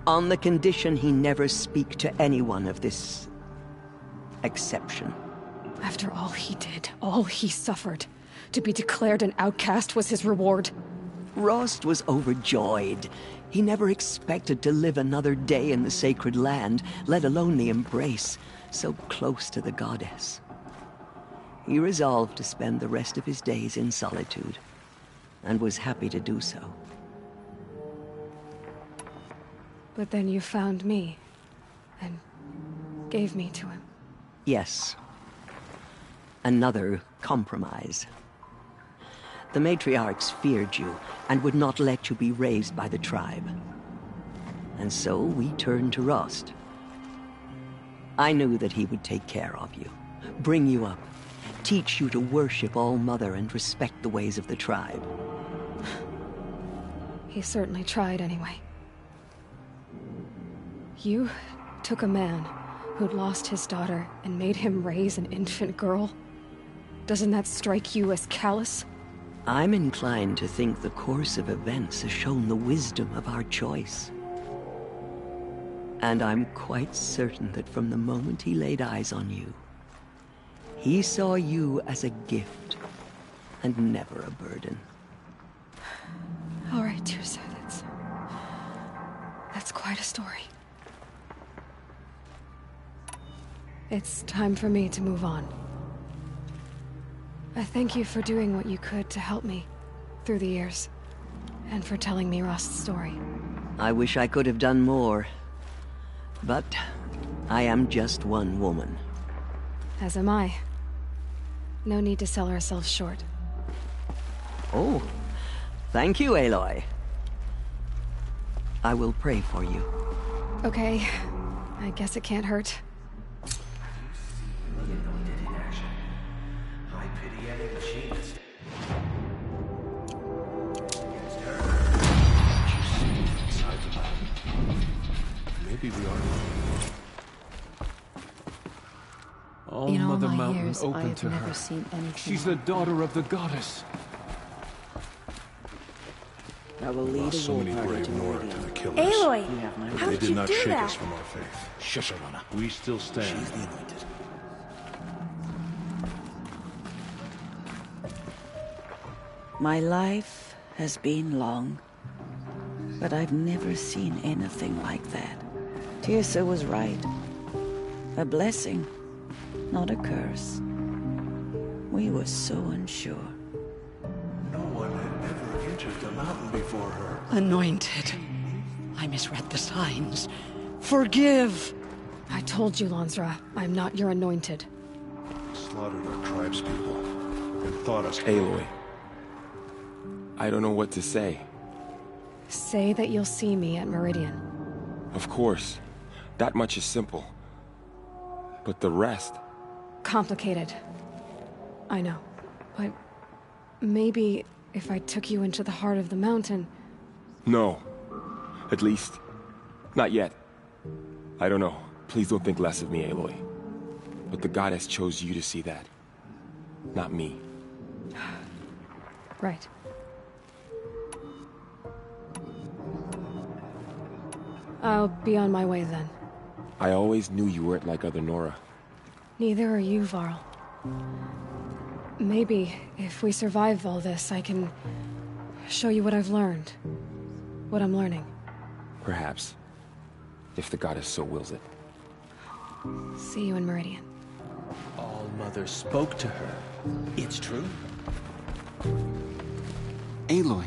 on the condition he never speak to anyone of this exception. After all he did, all he suffered, To be declared an outcast was his reward. Rost was overjoyed. He never expected to live another day in the sacred land, let alone the embrace, so close to the goddess. He resolved to spend the rest of his days in solitude, and was happy to do so. But then you found me, and gave me to him. Yes. Another compromise. The matriarchs feared you, and would not let you be raised by the tribe. And so we turned to Rost. I knew that he would take care of you, bring you up, teach you to worship All-Mother and respect the ways of the tribe. He certainly tried anyway. You took a man who'd lost his daughter and made him raise an infant girl? Doesn't that strike you as callous? I'm inclined to think the course of events has shown the wisdom of our choice. And I'm quite certain that from the moment he laid eyes on you, he saw you as a gift, and never a burden. All right, Teersa, that's quite a story. It's time for me to move on. I thank you for doing what you could to help me through the years, and for telling me Rost's story. I wish I could have done more, but I am just one woman. As am I. No need to sell ourselves short. Oh, thank you, Aloy. I will pray for you. Okay, I guess it can't hurt. Maybe we are. All In all Mother my Mountain years, open I've to never her. seen anything. She's the daughter of the goddess. I will lead Lost a so war many party brave to Nora Meridian. to the killers. Aloy, You have my how They did did you not do shake that? us from our faith. Shush, Alana. We still stand. She's the anointed. My life has been long, but I've never seen anything like that. Teersa was right. A blessing, not a curse. We were so unsure. No one had ever entered the mountain before her. Anointed. I misread the signs. Forgive! I told you, Lansra, I'm not your anointed. Slaughtered our tribespeople and thought us... Aloy. I don't know what to say. Say that you'll see me at Meridian. Of course. That much is simple. But the rest... Complicated. I know. But maybe if I took you into the heart of the mountain... No. At least, not yet. I don't know. Please don't think less of me, Aloy. But the goddess chose you to see that. Not me. Right. I'll be on my way then. I always knew you weren't like other Nora. Neither are you, Varl. Maybe, if we survive all this, I can show you what I've learned. What I'm learning. Perhaps. If the goddess so wills it. See you in Meridian. All-Mother spoke to her. It's true? Aloy,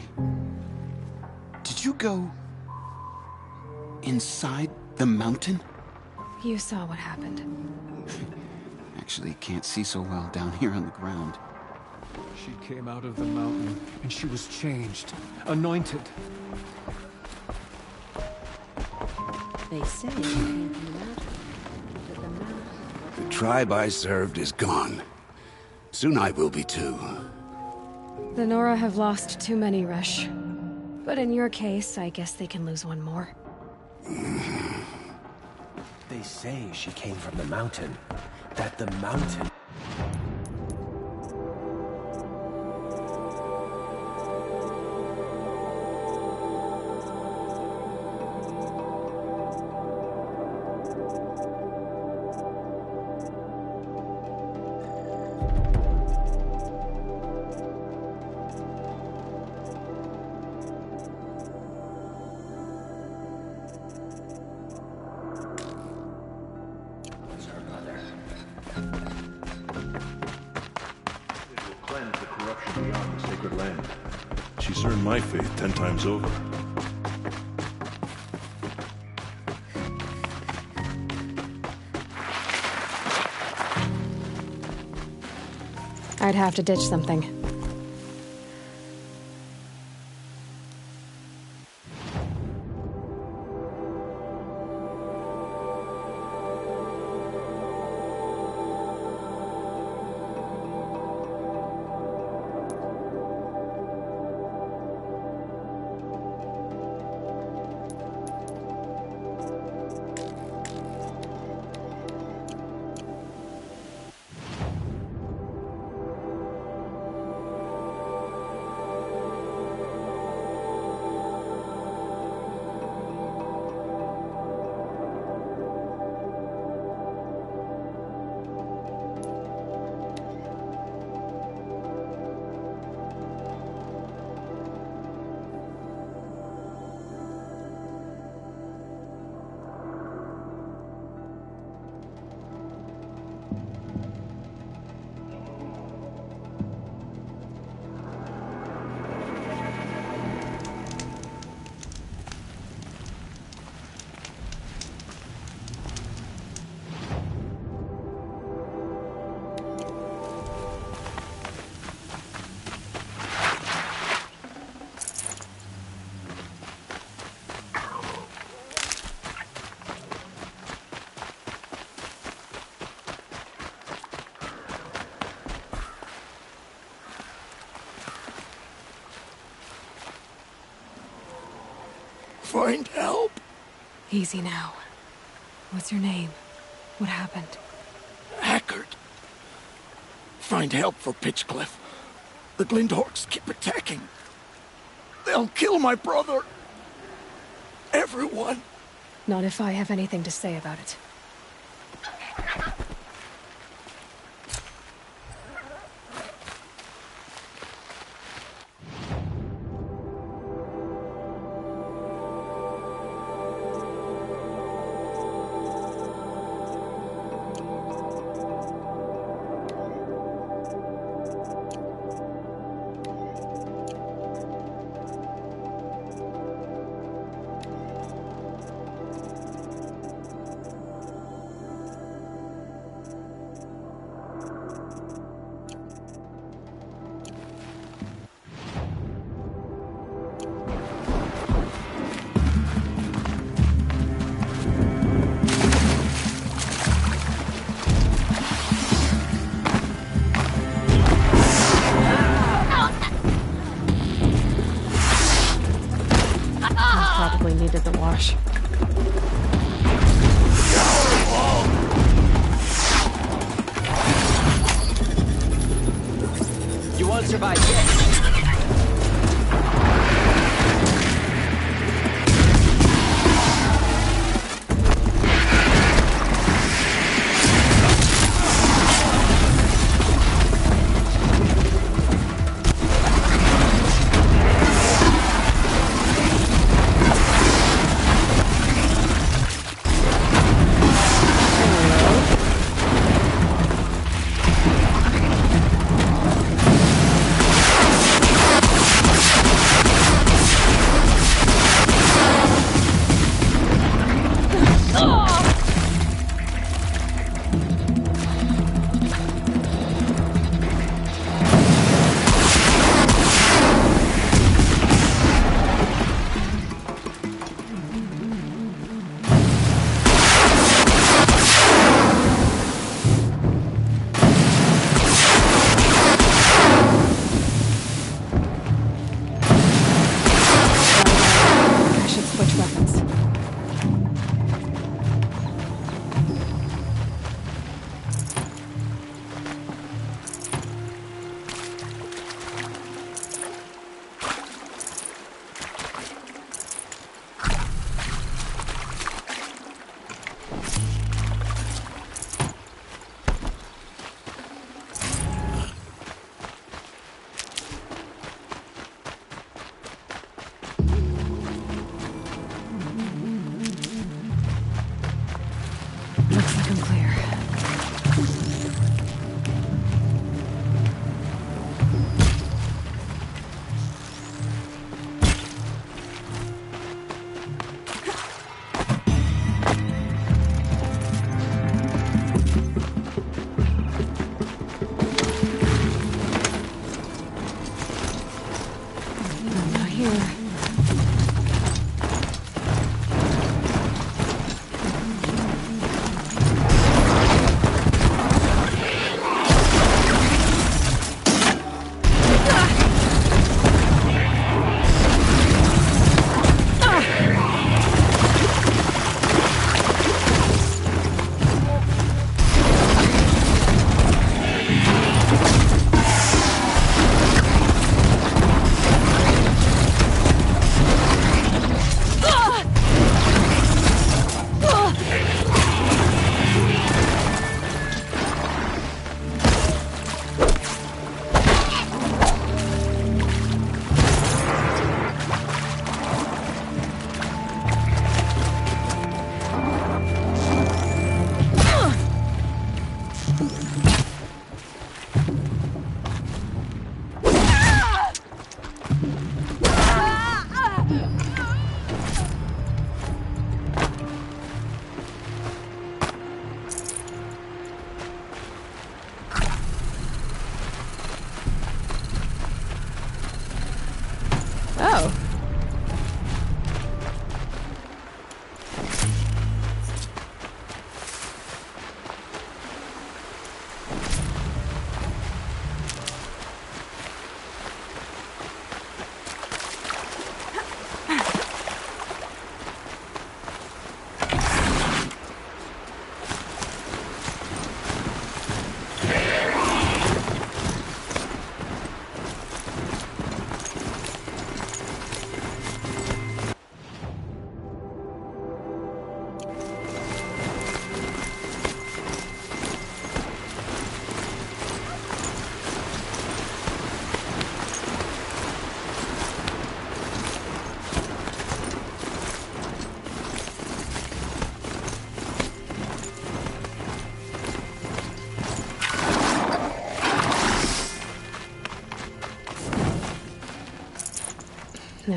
did you go inside the mountain? You saw what happened. Actually, can't see so well down here on the ground. She came out of the mountain, and she was changed, anointed. They say you came from the mountain. But the mountain... The tribe I served is gone. Soon I will be too. The Nora have lost too many, Resh. But in your case, I guess they can lose one more. They say she came from the mountain. That the mountain... my faith 10 times over. I'd have to ditch something. Find help. Easy now. What's your name? What happened? Hackard. Find help for Pitchcliff. The Glindorks keep attacking. They'll kill my brother. Everyone. Not if I have anything to say about it. Probably needed the wash. You won't survive this.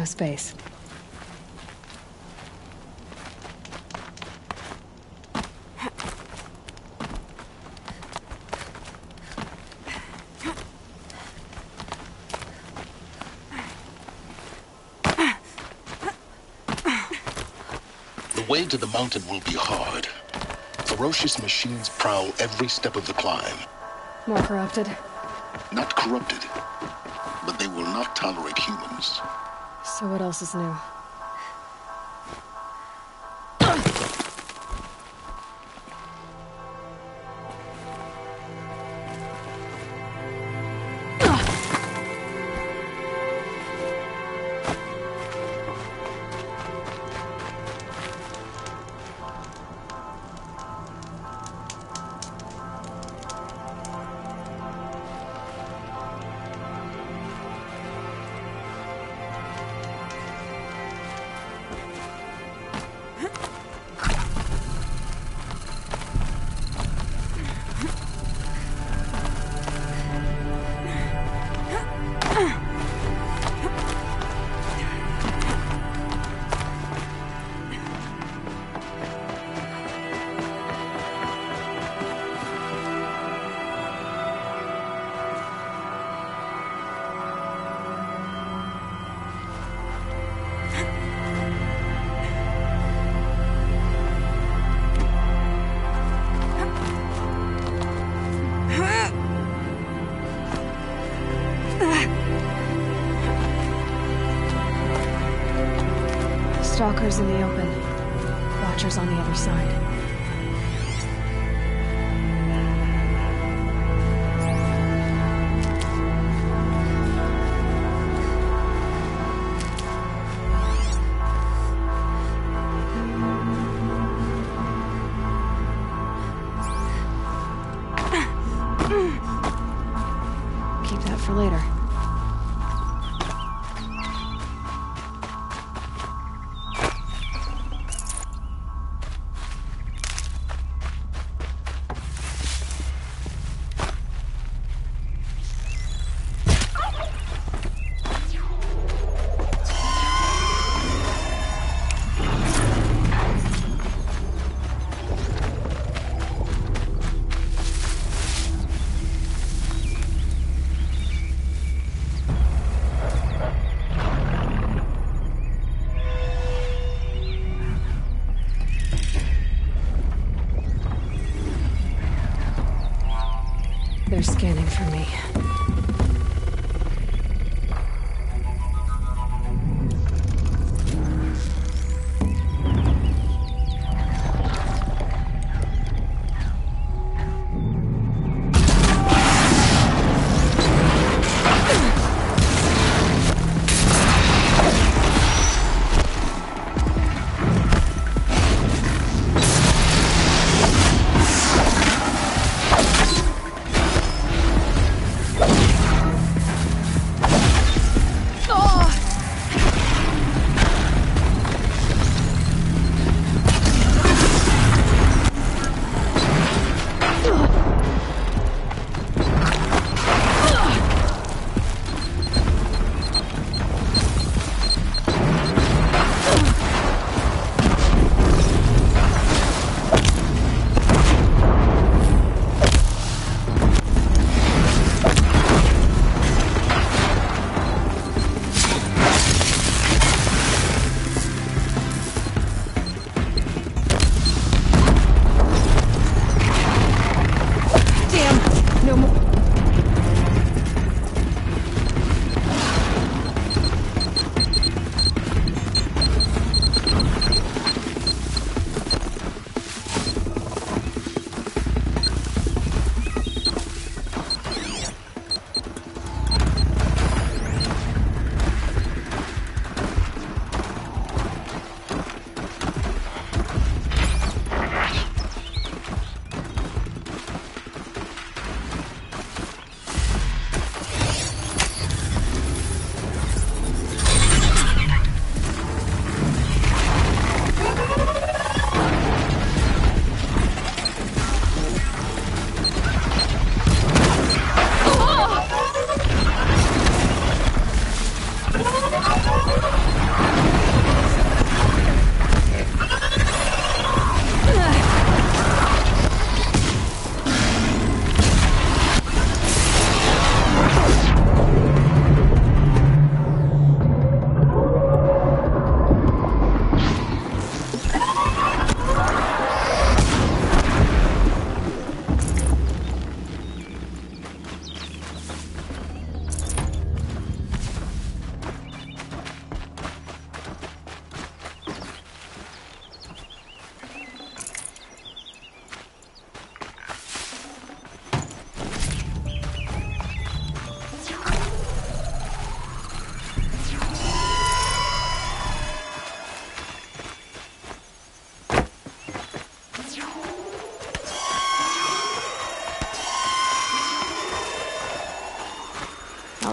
less space. The way to the mountain will be hard. Ferocious machines prowl every step of the climb. More corrupted? Not corrupted, but they will not tolerate humans. So what else is new? Stalkers in the open. Watchers on the other side. Keep that for later. They're scanning for me.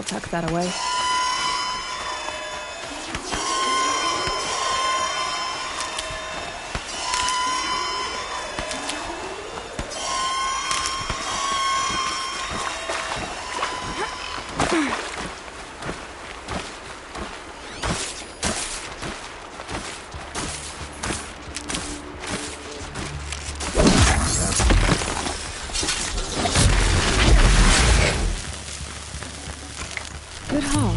tuck that away. Good haul.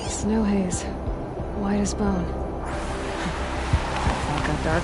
Snow haze. White as bone. Fog got dark.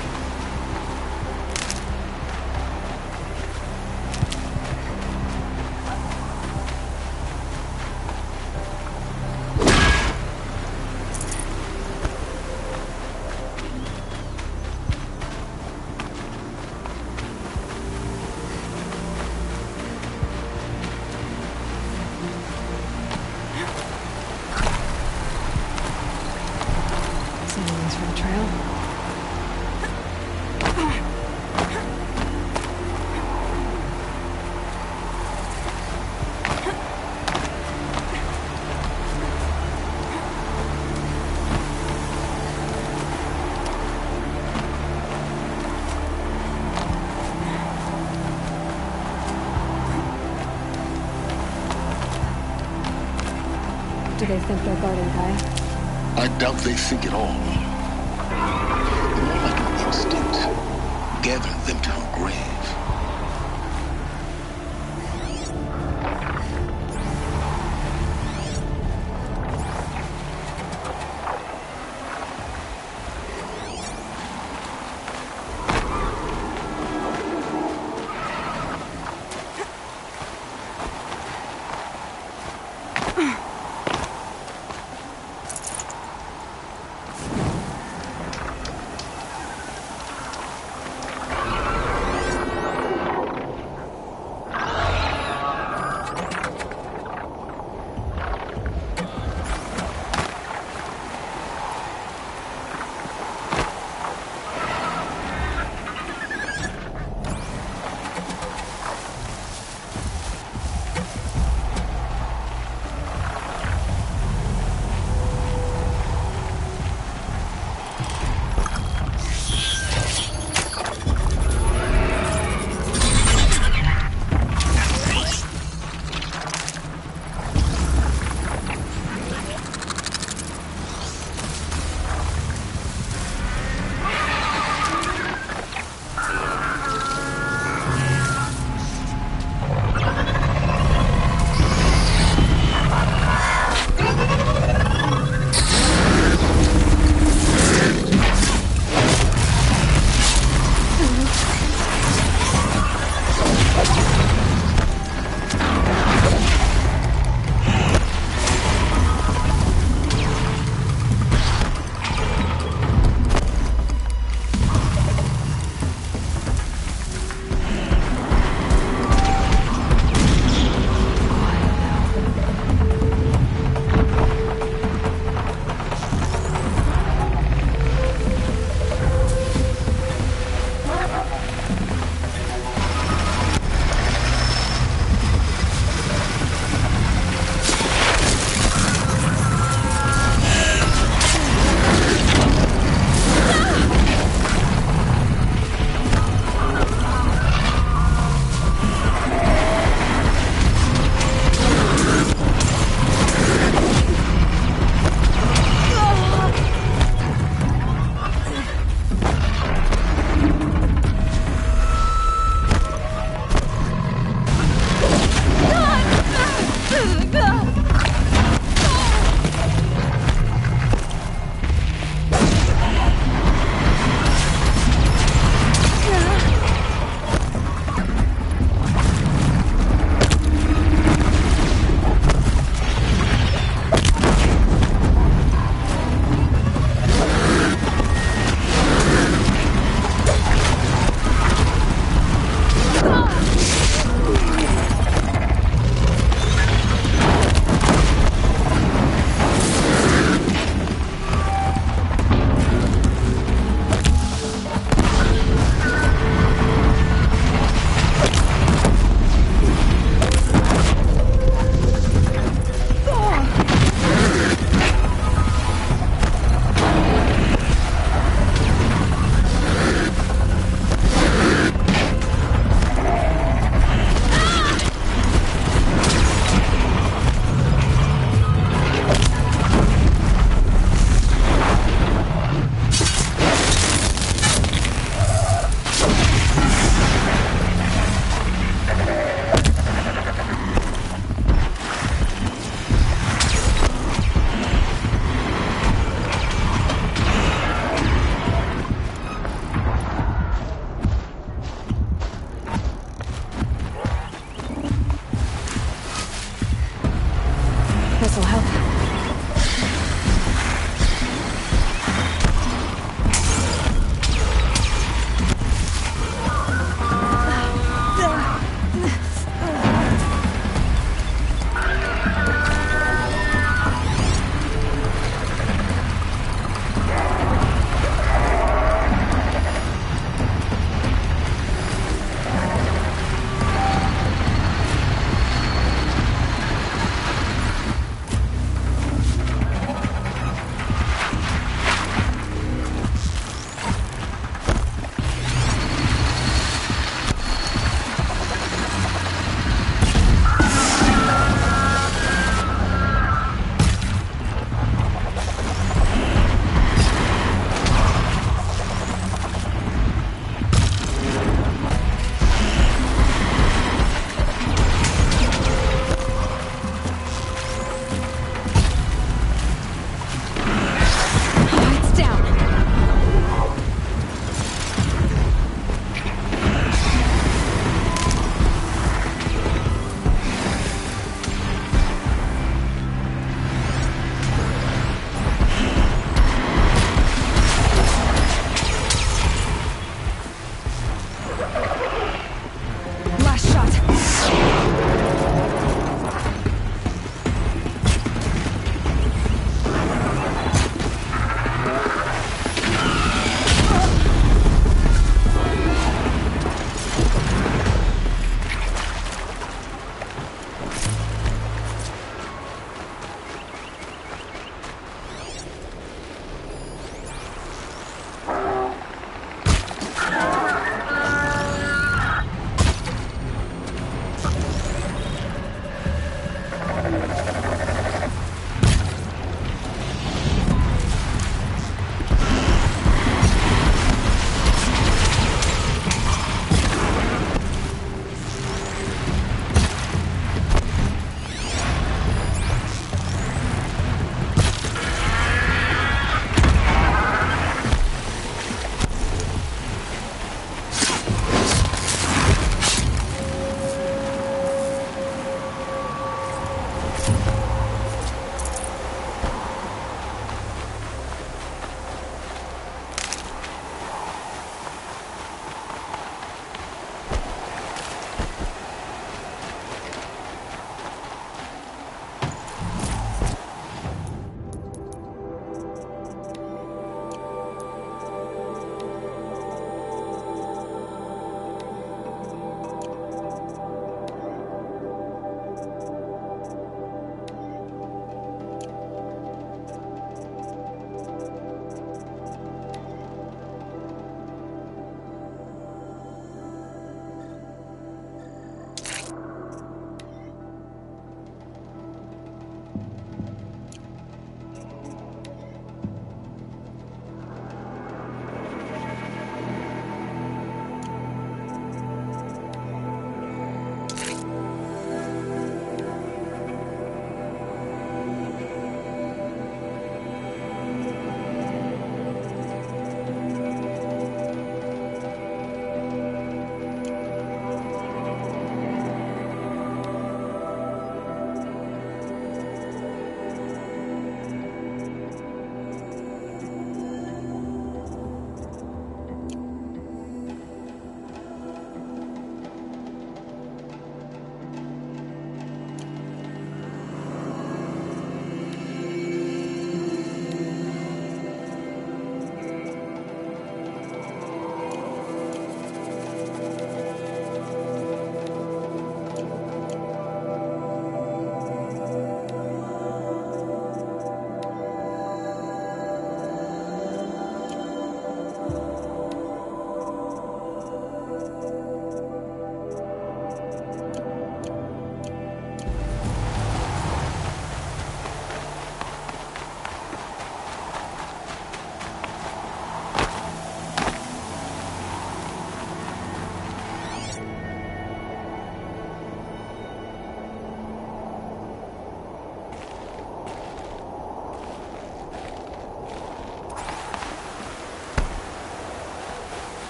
Signs for the trail. Do they think they're guarding Gaia? I doubt they think at all. More like an instinct, gathering them to her grave.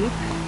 keep.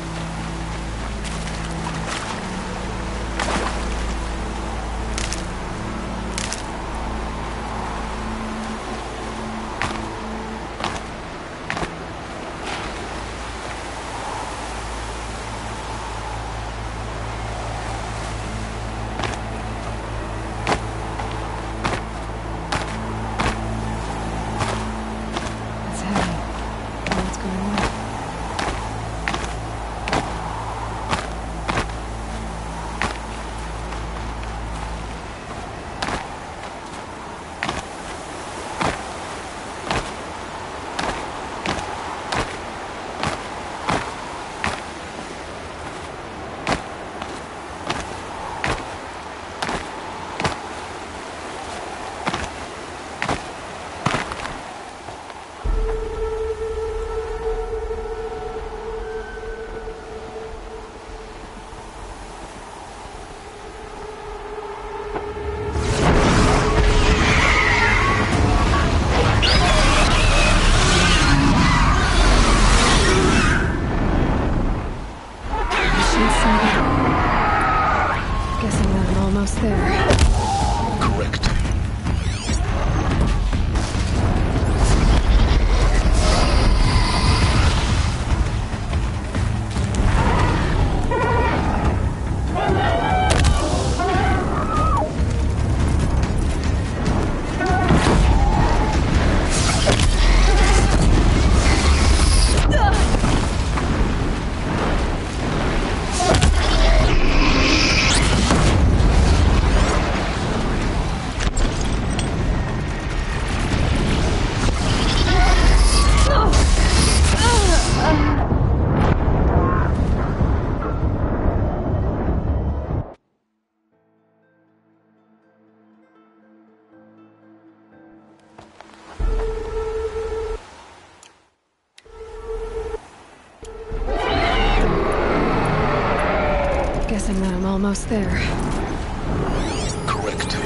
Guessing that I'm almost there. Correct.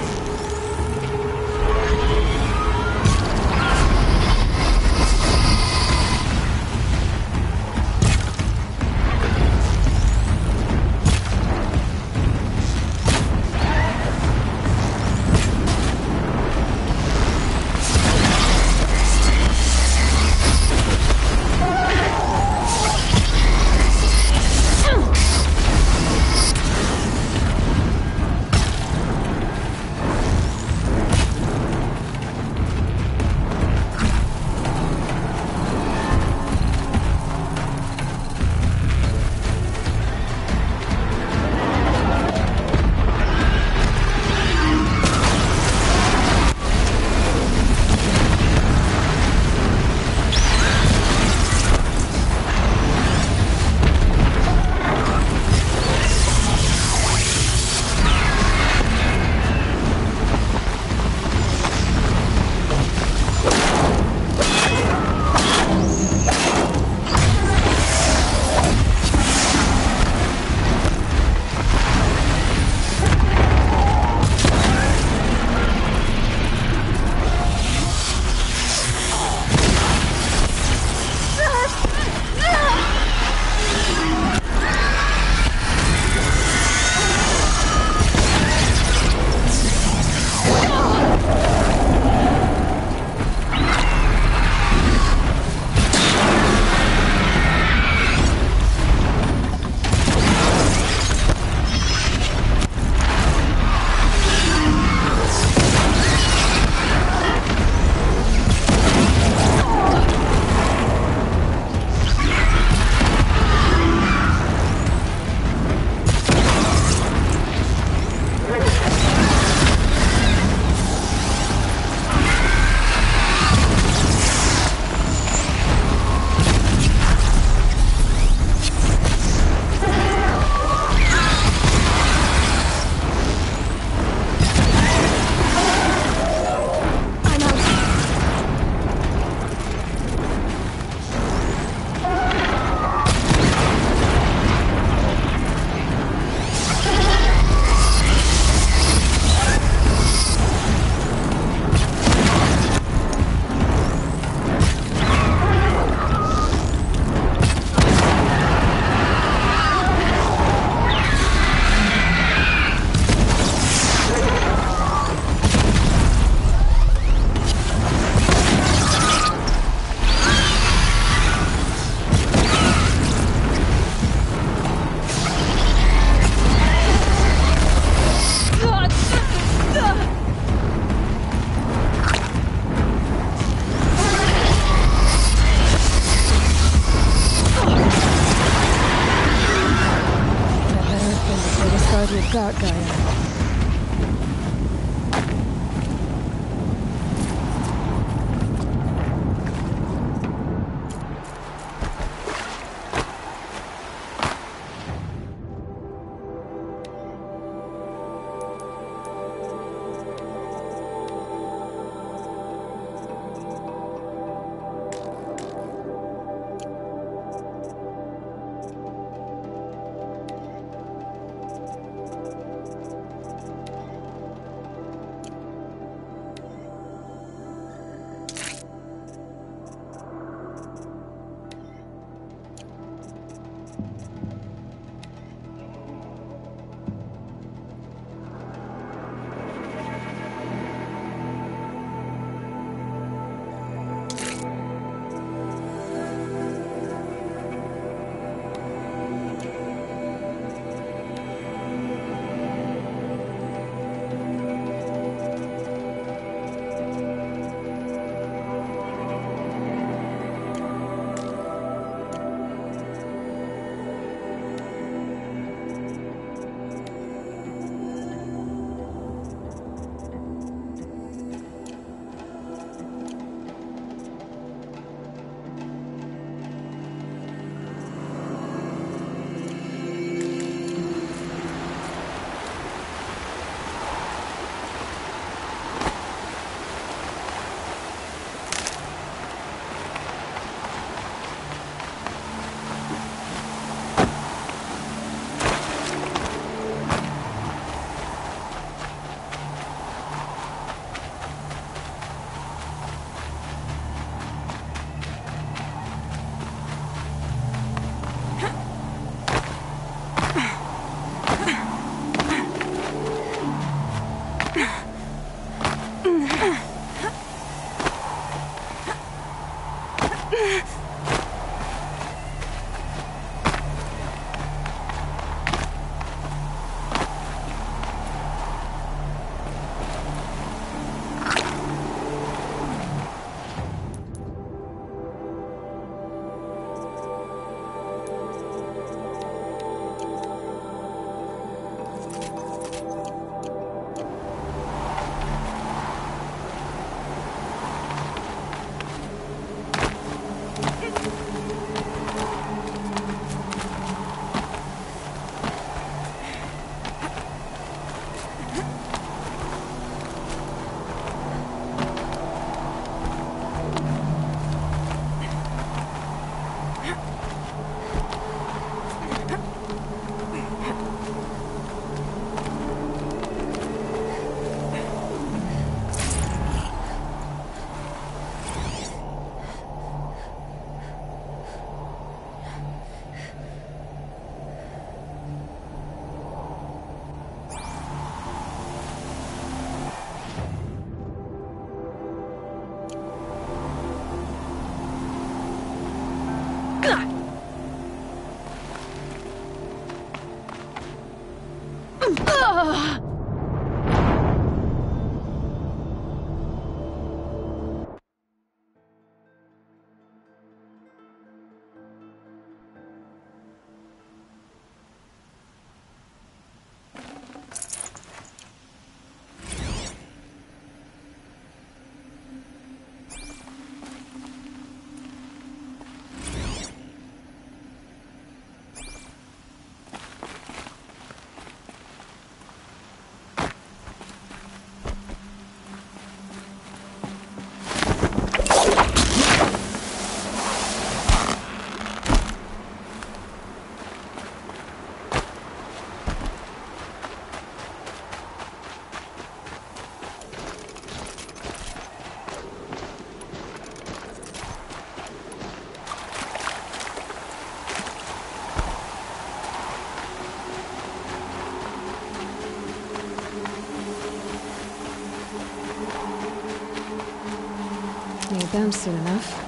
Need them soon enough.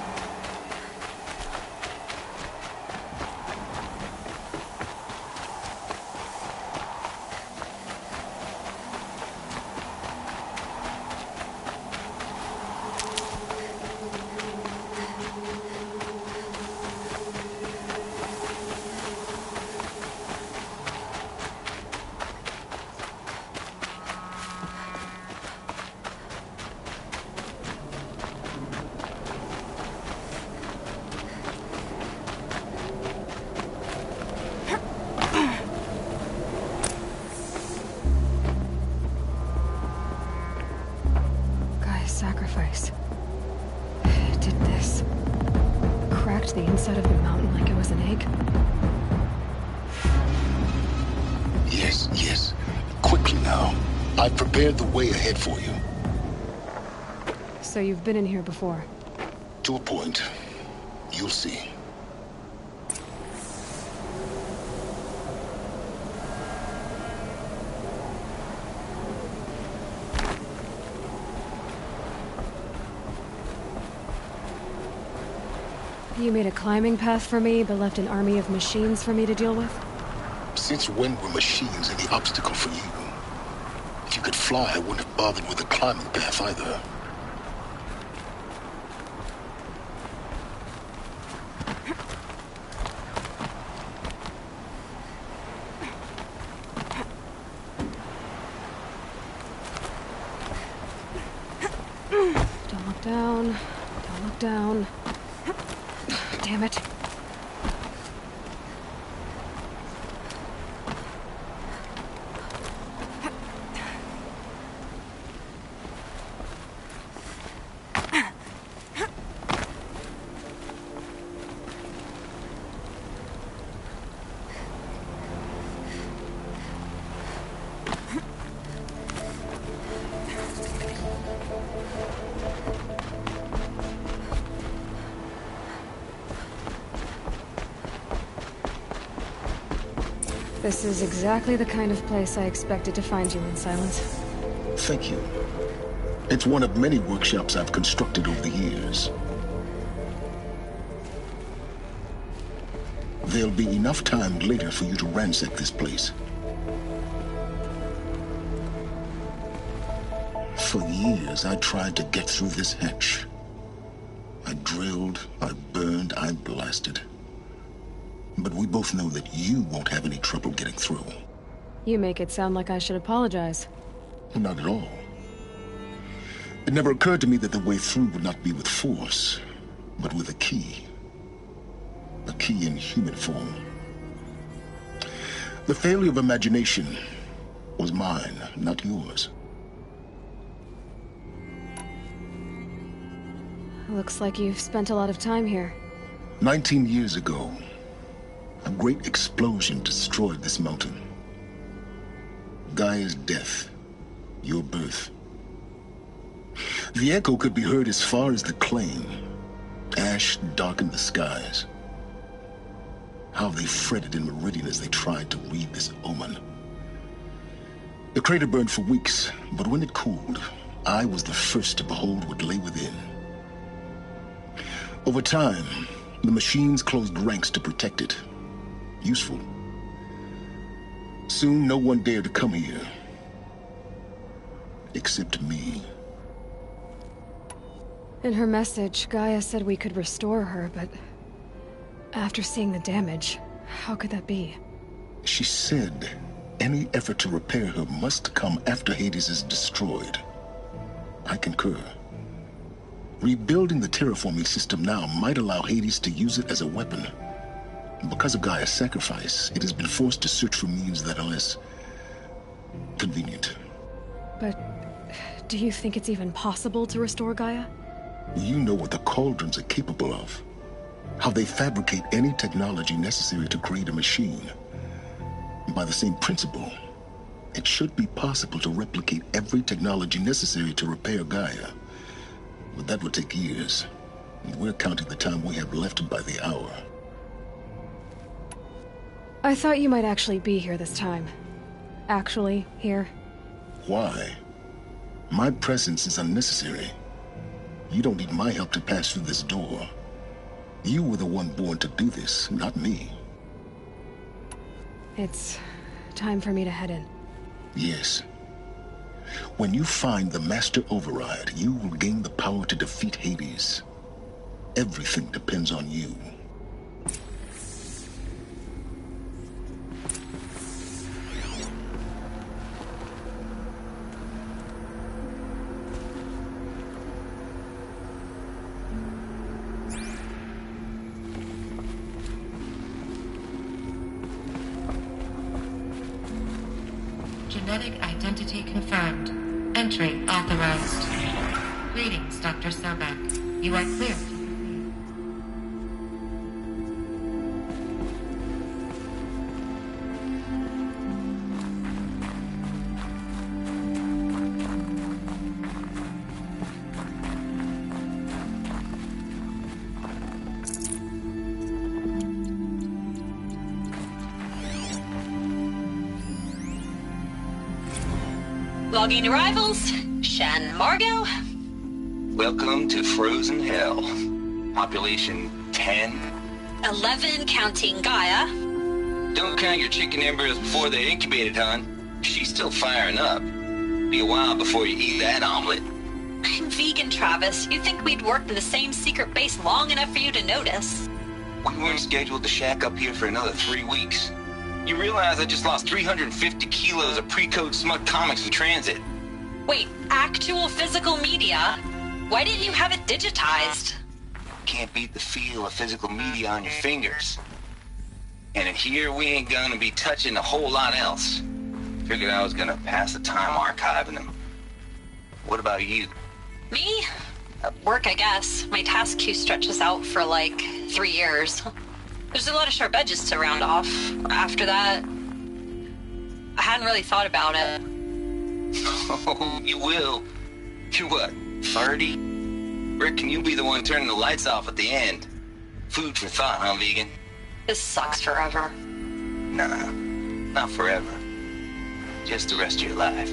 Sacrifice. Did this. Cracked the inside of the mountain like it was an egg. Yes, yes. Quickly now. I've prepared the way ahead for you. So you've been in here before? To a point. You'll see. You made a climbing path for me, but left an army of machines for me to deal with? Since when were machines any obstacle for you? If you could fly, I wouldn't have bothered with a climbing path either. Don't look down. Don't look down. Damn it. This is exactly the kind of place I expected to find you in, Silence. Thank you. It's one of many workshops I've constructed over the years. There'll be enough time later for you to ransack this place. For years, I tried to get through this hatch. I drilled, I burned, I blasted. But we both know that you won't have any trouble getting through. You make it sound like I should apologize. Not at all. It never occurred to me that the way through would not be with force, but with a key. A key in human form. The failure of imagination was mine, not yours. Looks like you've spent a lot of time here. 19 years ago, a great explosion destroyed this mountain. Gaia's death, your birth. The echo could be heard as far as the Claim. Ash darkened the skies. How they fretted in Meridian as they tried to read this omen. The crater burned for weeks, but when it cooled, I was the first to behold what lay within. Over time, the machines closed ranks to protect it. Useful. Soon, no one dared to come here. Except me. In her message, Gaia said we could restore her, but after seeing the damage, how could that be? She said any effort to repair her must come after Hades is destroyed. I concur. Rebuilding the terraforming system now might allow Hades to use it as a weapon. Because of Gaia's sacrifice, it has been forced to search for means that are less convenient. But do you think it's even possible to restore Gaia? You know what the Cauldrons are capable of. How they fabricate any technology necessary to create a machine. By the same principle, it should be possible to replicate every technology necessary to repair Gaia. But that would take years. And we're counting the time we have left by the hour. I thought you might actually be here this time. Actually, here. Why? My presence is unnecessary. You don't need my help to pass through this door. You were the one born to do this, not me. It's time for me to head in. Yes. When you find the Master Override, you will gain the power to defeat Hades. Everything depends on you. Genetic identity confirmed. Entry authorized. Greetings, Dr. Sobek. You are clear. Logging arrivals. Shan Margot. Welcome to Frozen Hell. Population 10. 11 counting Gaia. Don't count your chicken embers before they're incubated, hon. She's still firing up. Be a while before you eat that omelet. I'm vegan, Travis. You'd think we'd worked in the same secret base long enough for you to notice. We weren't scheduled to shack up here for another 3 weeks. You realize I just lost 350 kilos of pre-code smut comics in transit. Wait, actual physical media? Why didn't you have it digitized? Can't beat the feel of physical media on your fingers. And in here, we ain't gonna be touching a whole lot else. Figured I was gonna pass the time archiving them. What about you? Me? Work, I guess. My task queue stretches out for like 3 years. There's a lot of sharp edges to round off. After that, I hadn't really thought about it. Oh, you will. You're what, 30? Reckon you'll be the one turning the lights off at the end. Food for thought, huh, vegan? This sucks forever. Nah, not forever. Just the rest of your life.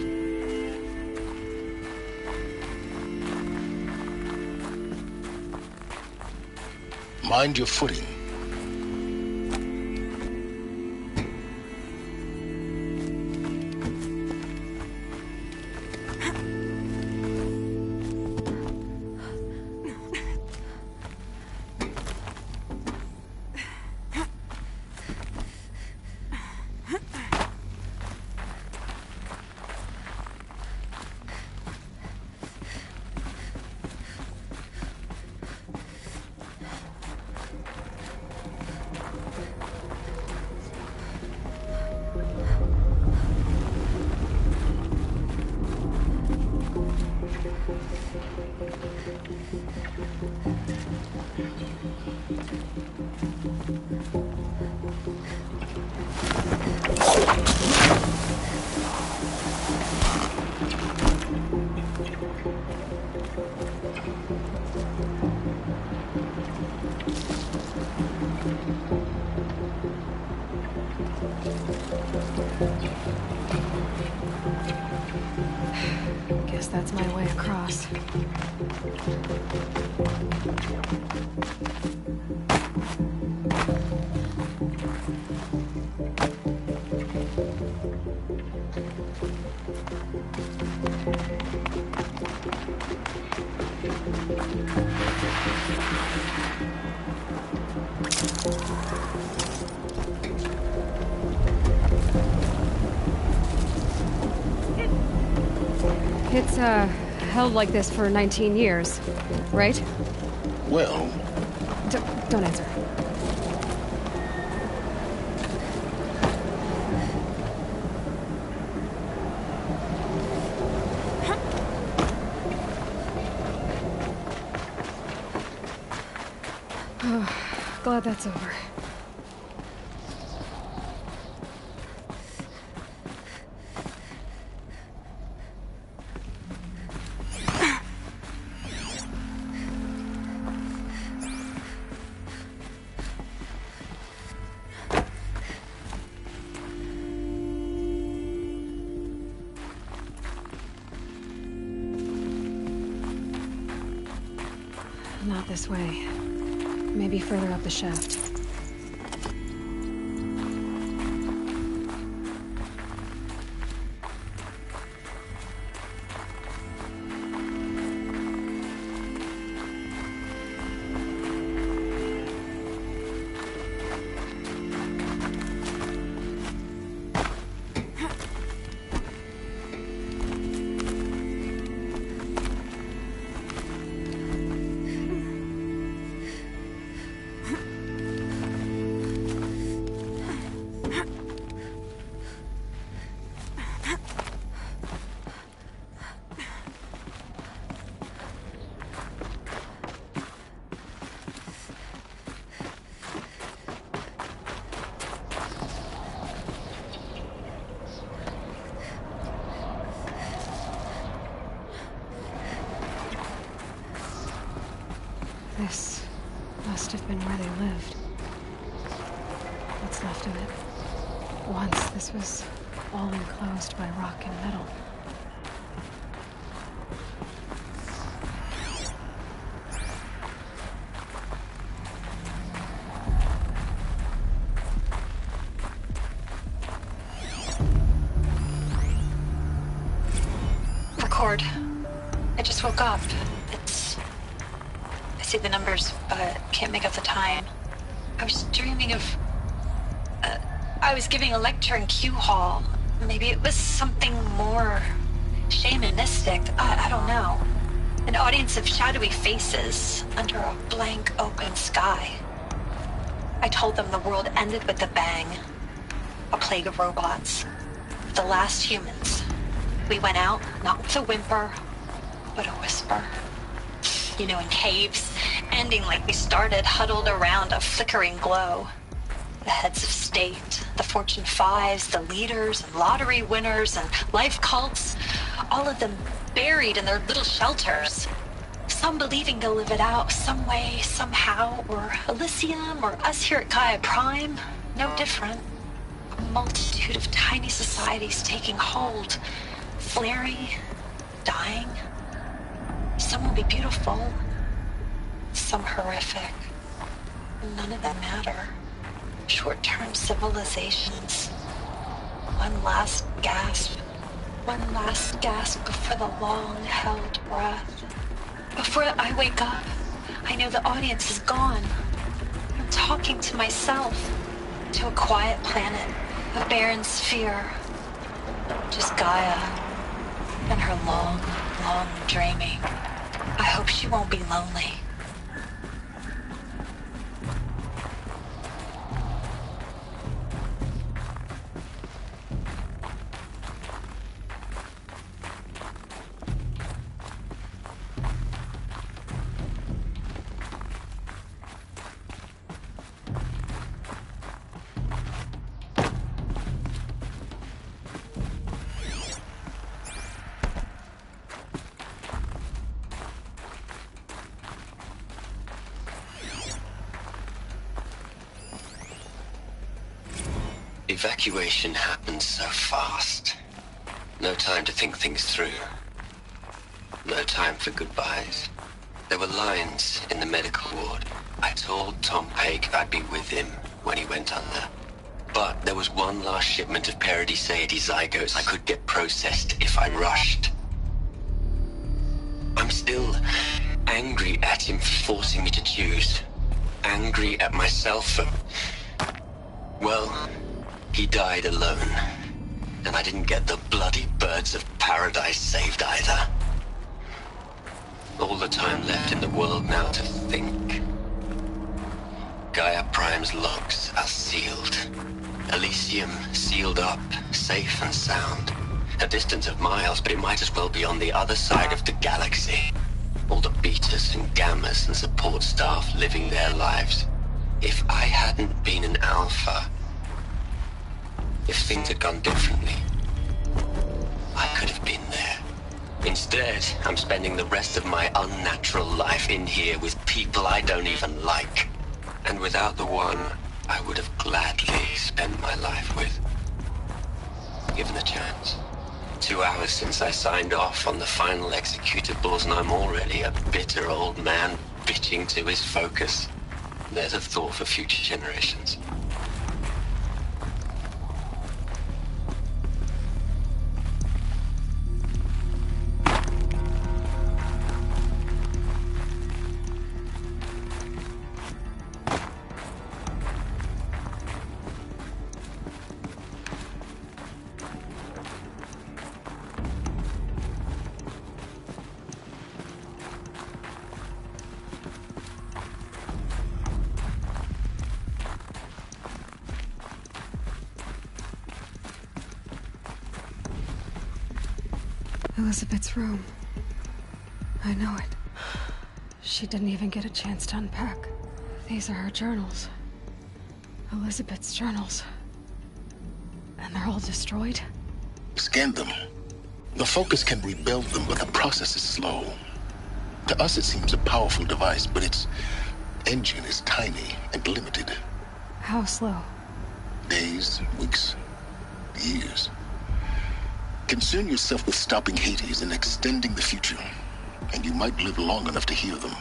Mind your footing. Guess that's my way across. It's, held like this for 19 years, right? Well... Don't answer. Oh, glad that's over. Not this way. Maybe further up the shaft. This must have been where they lived. What's left of it. Once, this was all enclosed by rock and metal. Record. I just woke up. I see the numbers, but can't make out the time. I was dreaming of... I was giving a lecture in Q Hall. Maybe it was something more shamanistic. I don't know. An audience of shadowy faces under a blank open sky. I told them the world ended with a bang. A plague of robots. The last humans. We went out, not with a whimper, but a whisper. You know, in caves, ending like we started, huddled around a flickering glow. The heads of state, the Fortune 5s, the leaders and lottery winners and life cults, all of them buried in their little shelters. Some believing they'll live it out some way, somehow, or Elysium, or us here at Gaia Prime, no different. A multitude of tiny societies taking hold, flaring, dying. Some will be beautiful, some horrific. None of them matter. Short-term civilizations. One last gasp. One last gasp before the long-held breath. Before I wake up, I know the audience is gone. I'm talking to myself. To a quiet planet, a barren sphere. Just Gaia. And her long, long dreaming. I hope she won't be lonely. Evacuation happened so fast. No time to think things through. No time for goodbyes. There were lines in the medical ward. I told Tom Paik I'd be with him when he went under. But there was one last shipment of Paradiseidae zygotes I could get processed if I rushed. I'm still angry at him for forcing me to choose. Angry at myself for... well... he died alone, and I didn't get the bloody birds of paradise saved either. All the time left in the world now to think. Gaia Prime's logs are sealed. Elysium sealed up, safe and sound. A distance of miles, but it might as well be on the other side of the galaxy. All the betas and gammas and support staff living their lives. If I hadn't been an alpha... if things had gone differently, I could have been there. Instead, I'm spending the rest of my unnatural life in here with people I don't even like. And without the one I would have gladly spent my life with. Given a chance. 2 hours since I signed off on the final executables, and I'm already a bitter old man bitching to his focus. There's a thought for future generations. Elizabeth's room. I know it. She didn't even get a chance to unpack. These are her journals. Elizabeth's journals. And they're all destroyed? Scan them. The Focus can rebuild them, but the process is slow. To us it seems a powerful device, but its engine is tiny and limited. How slow? Days, weeks, years. Concern yourself with stopping Hades and extending the future, and you might live long enough to hear them.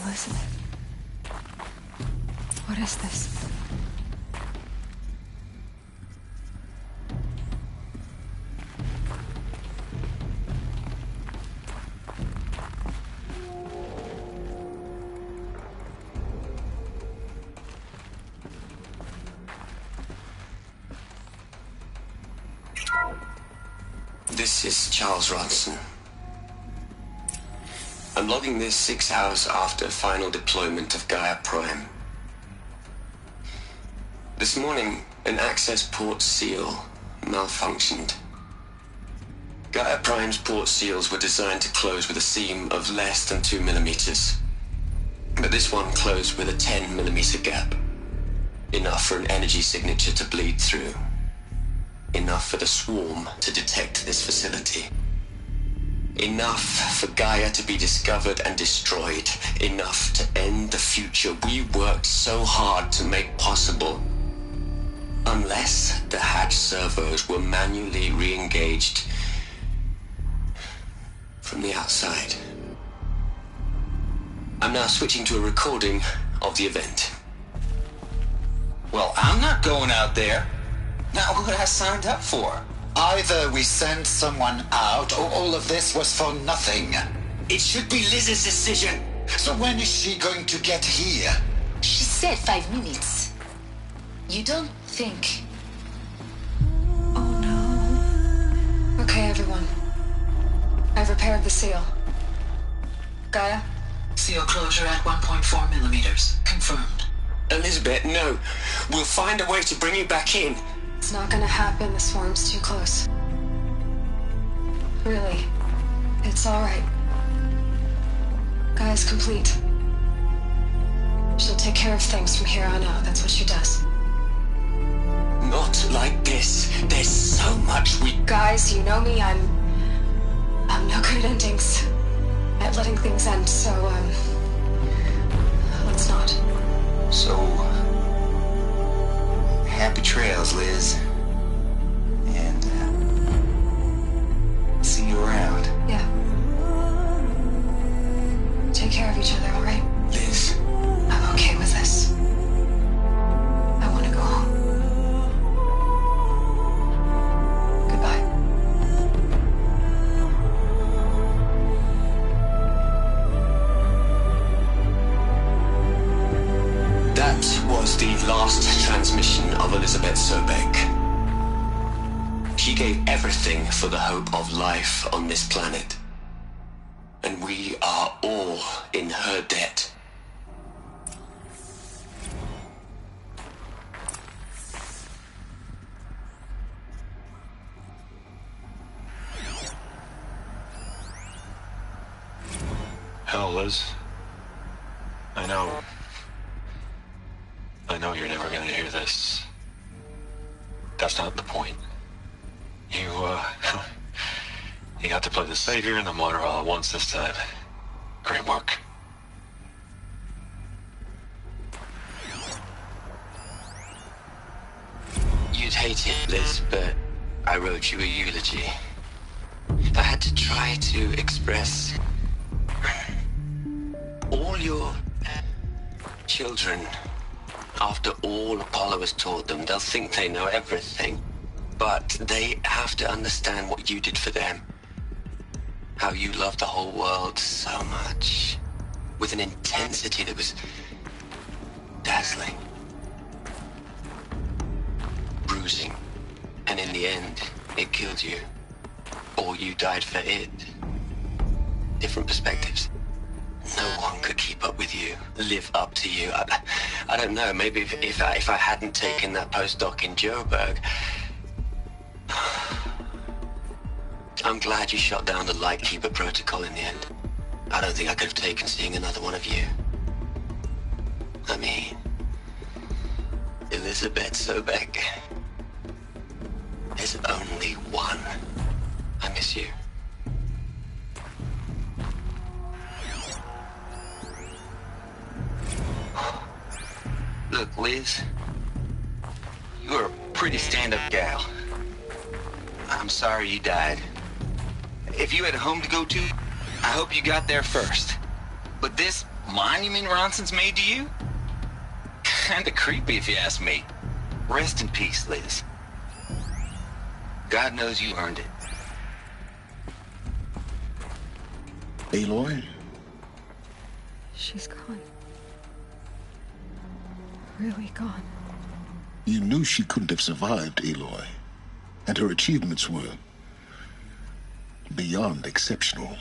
Elizabeth. What is this? This is Charles Ronson. I'm logging this 6 hours after final deployment of Gaia Prime. This morning, an access port seal malfunctioned. Gaia Prime's port seals were designed to close with a seam of less than 2 millimeters. But this one closed with a 10 millimeter gap. Enough for an energy signature to bleed through. Enough for the swarm to detect this facility. Enough for Gaia to be discovered and destroyed. Enough to end the future we worked so hard to make possible. Unless the hatch servos were manually re-engaged from the outside. I'm now switching to a recording of the event. Well, I'm not going out there. Not what I signed up for. Either we send someone out, or all of this was for nothing. It should be Liz's decision. So when is she going to get here? She said 5 minutes. You don't think... Oh no. Okay, everyone. I've repaired the seal. Gaia? Seal closure at 1.4 millimeters. Confirmed. Elizabeth, no. We'll find a way to bring you back in. It's not gonna happen. The swarm's too close. Really. It's alright. Gaia's complete. She'll take care of things from here on out. That's what she does. Not like this. There's so much we... Guys, you know me. I'm no good at endings. At letting things end, so, let's not. So... happy trails, Liz. And, see you around. Yeah. Take care of each other, alright? Liz. I'm okay with this. I want to go home. Goodbye. That was the last transmission of Elizabeth Sobek. She gave everything for the hope of life on this planet. And we are all in her debt. Hell, Liz. I know you're never gonna hear this. That's not the point. You got to play the savior and the martyr all at once this time. Great work. You'd hate it, Liz, but I wrote you a eulogy. I had to try to express all your children. After all Apollo has taught them, they'll think they know everything. But they have to understand what you did for them. How you loved the whole world so much. With an intensity that was dazzling. Bruising. And in the end, it killed you. Or you died for it. Different perspectives. No one could keep up with you, live up to you. I don't know, maybe if I hadn't taken that postdoc in Joburg. I'm glad you shot down the Lightkeeper protocol in the end. I don't think I could have taken seeing another one of you. I mean, Elizabeth Sobek. There's only one. I miss you. Look, Liz. You're a pretty stand-up gal. I'm sorry you died. If you had a home to go to, I hope you got there first. But this monument Ronson's made to you? Kinda creepy if you ask me. Rest in peace, Liz. God knows you earned it. Aloy? She's gone. Really gone. You knew she couldn't have survived, Aloy. And her achievements were beyond exceptional.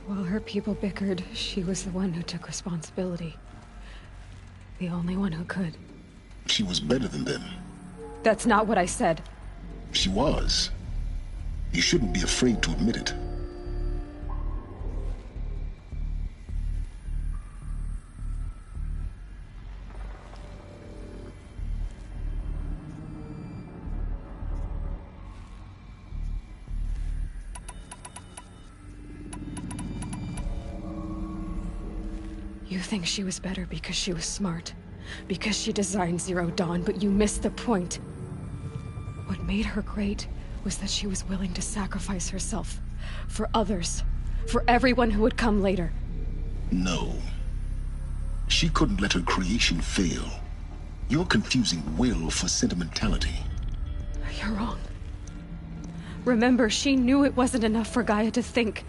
While her people bickered, she was the one who took responsibility. The only one who could. She was better than them. That's not what I said. She was. You shouldn't be afraid to admit it. You think she was better because she was smart, because she designed Zero Dawn, but you missed the point. What made her great was that she was willing to sacrifice herself for others, for everyone who would come later. No. She couldn't let her creation fail. You're confusing will for sentimentality. You're wrong. Remember, she knew it wasn't enough for Gaia to think.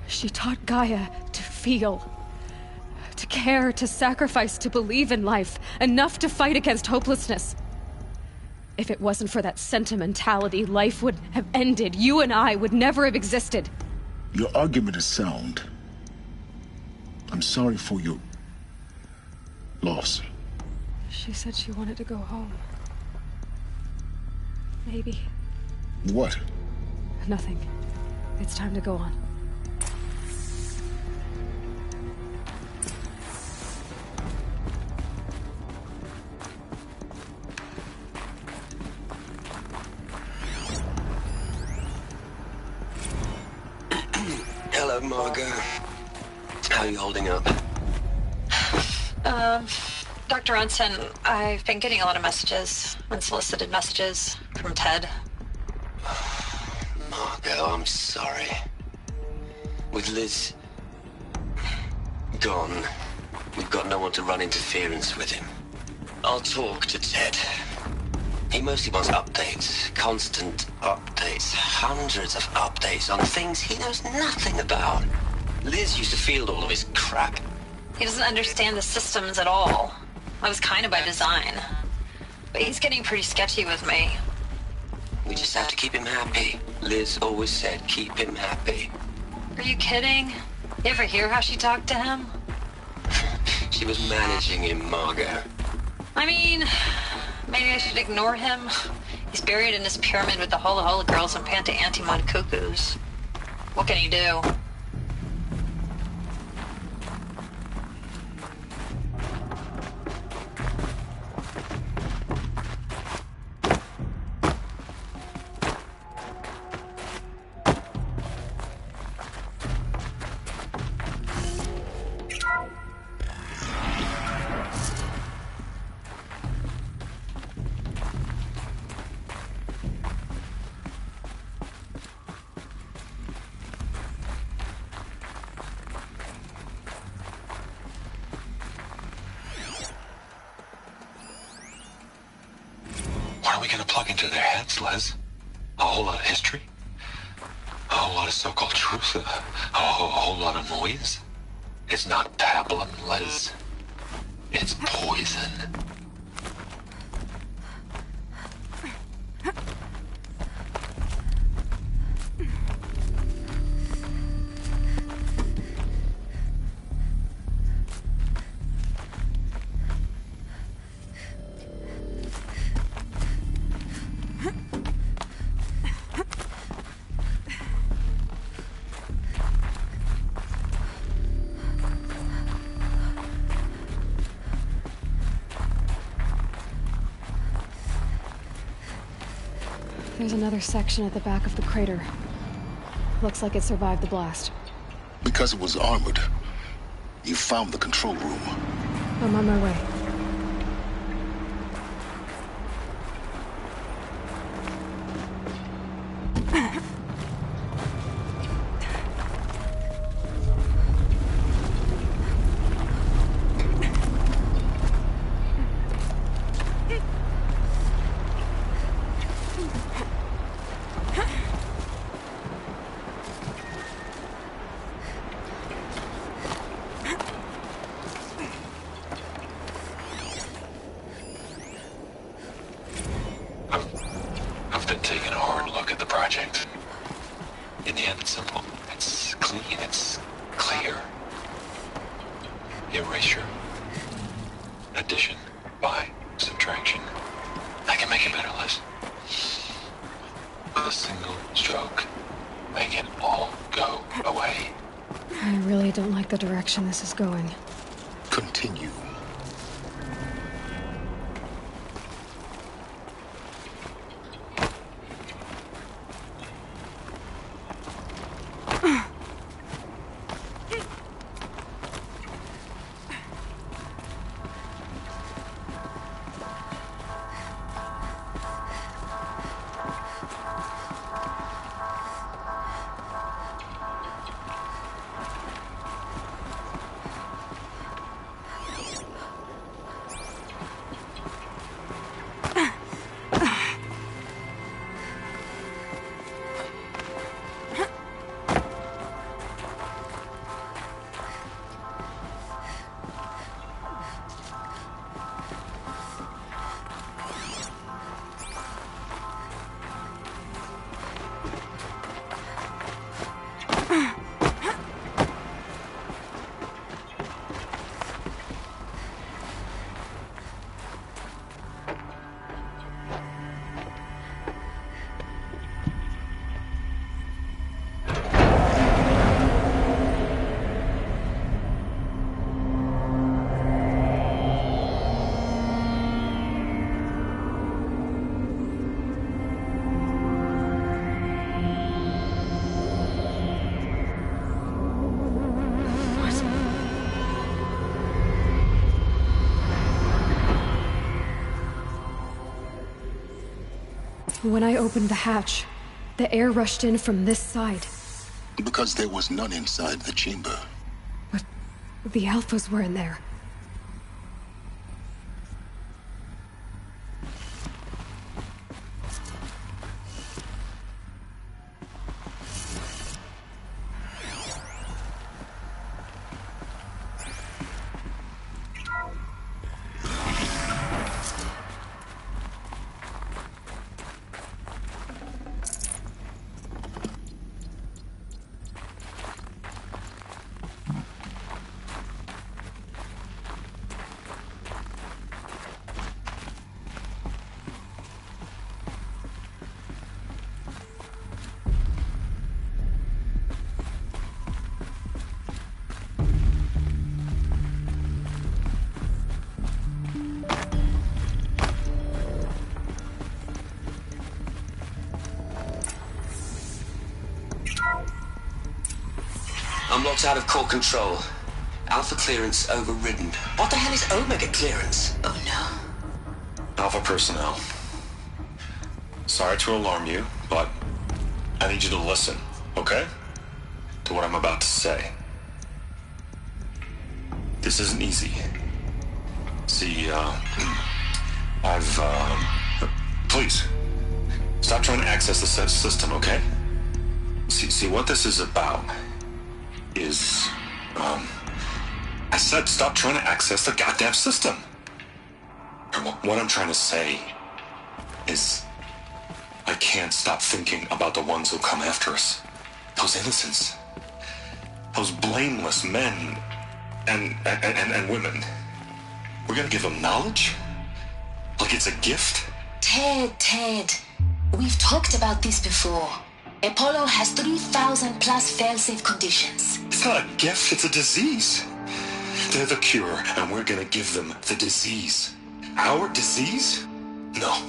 She taught Gaia to feel. To care, to sacrifice, to believe in life, enough to fight against hopelessness. If it wasn't for that sentimentality, life would have ended. You and I would never have existed. Your argument is sound. I'm sorry for your loss. She said she wanted to go home. Maybe. What? Nothing. It's time to go on. Hello, Margot. How are you holding up? Dr. Ronson, I've been getting a lot of messages, unsolicited messages, from Ted. Margot, I'm sorry. With Liz gone, we've got no one to run interference with him. I'll talk to Ted. He mostly wants updates, constant updates, hundreds of updates on things he knows nothing about. Liz used to field all of his crap. He doesn't understand the systems at all. That was kind of by design. But he's getting pretty sketchy with me. We just have to keep him happy. Liz always said keep him happy. Are you kidding? You ever hear how she talked to him? She was managing him, Margot. I mean, maybe I should ignore him. He's buried in his pyramid with the Hola Hola girls and Panta Antimon cuckoos. What can he do? What are we gonna plug into their heads, Les? A whole lot of history? A whole lot of so-called truth? A whole lot of noise? It's not pablum, Les. It's poison. There's another section at the back of the crater. Looks like it survived the blast. Because it was armored, you found the control room. I'm on my way. In the end, it's simple. It's clean. It's clear. Erasure. Addition. By. Subtraction. I can make it better, Liz. With a single stroke. Make it all go away. I really don't like the direction this is going. Continue. When I opened the hatch, the air rushed in from this side. Because there was none inside the chamber. But the Alphas were in there. I'm locked out of core control. Alpha clearance overridden. What the hell is Omega clearance? Oh no. Alpha personnel. Sorry to alarm you, but I need you to listen, okay? To what I'm about to say. This isn't easy. See, please, stop trying to access the system, okay? See, what this is about is, I said stop trying to access the goddamn system. And what I'm trying to say is, I can't stop thinking about the ones who come after us. Those innocents. Those blameless men and women. We're gonna give them knowledge? Like it's a gift? Ted. We've talked about this before. Apollo has 3,000 plus fail-safe conditions. It's not a gift, it's a disease. They're the cure, and we're gonna give them the disease. Our disease? No,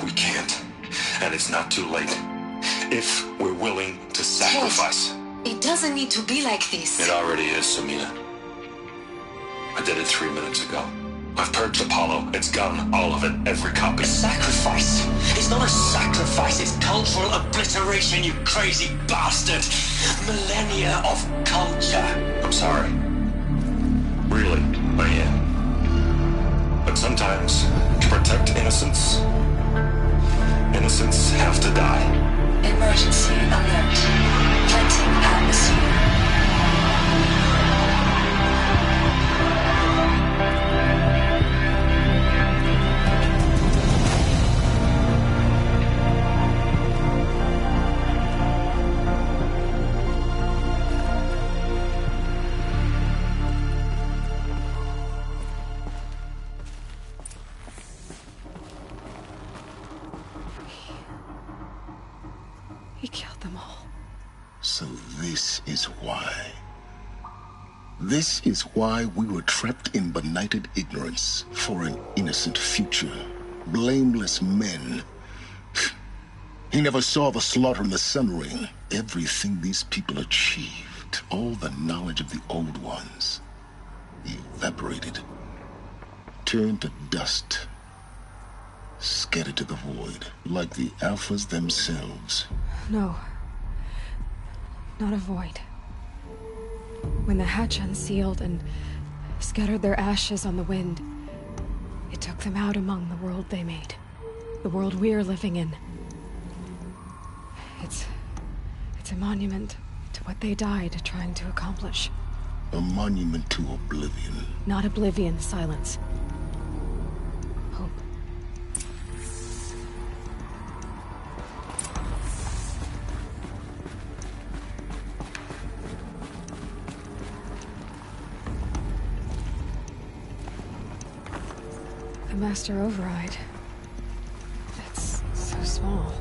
we can't. And it's not too late. If we're willing to sacrifice. Ted, it doesn't need to be like this. It already is, Samina. I did it 3 minutes ago. I've purged Apollo. It's gone. All of it. Every copy. A sacrifice? It's not a sacrifice. It's cultural obliteration, you crazy bastard. Millennia of culture. I'm sorry. Really, I am. But sometimes, to protect innocence, innocents have to die. Emergency alert. Planting atmosphere. So this is why. This is why we were trapped in benighted ignorance for an innocent future. Blameless men. He never saw the slaughter in the Sun Ring. Everything these people achieved, all the knowledge of the old ones, evaporated, turned to dust, scattered to the void, like the Alphas themselves. No. Not a void. When the hatch unsealed and scattered their ashes on the wind, it took them out among the world they made. The world we're living in. It's a monument to what they died trying to accomplish. A monument to oblivion. Not oblivion, silence. Hope. The Master Override. It's so small.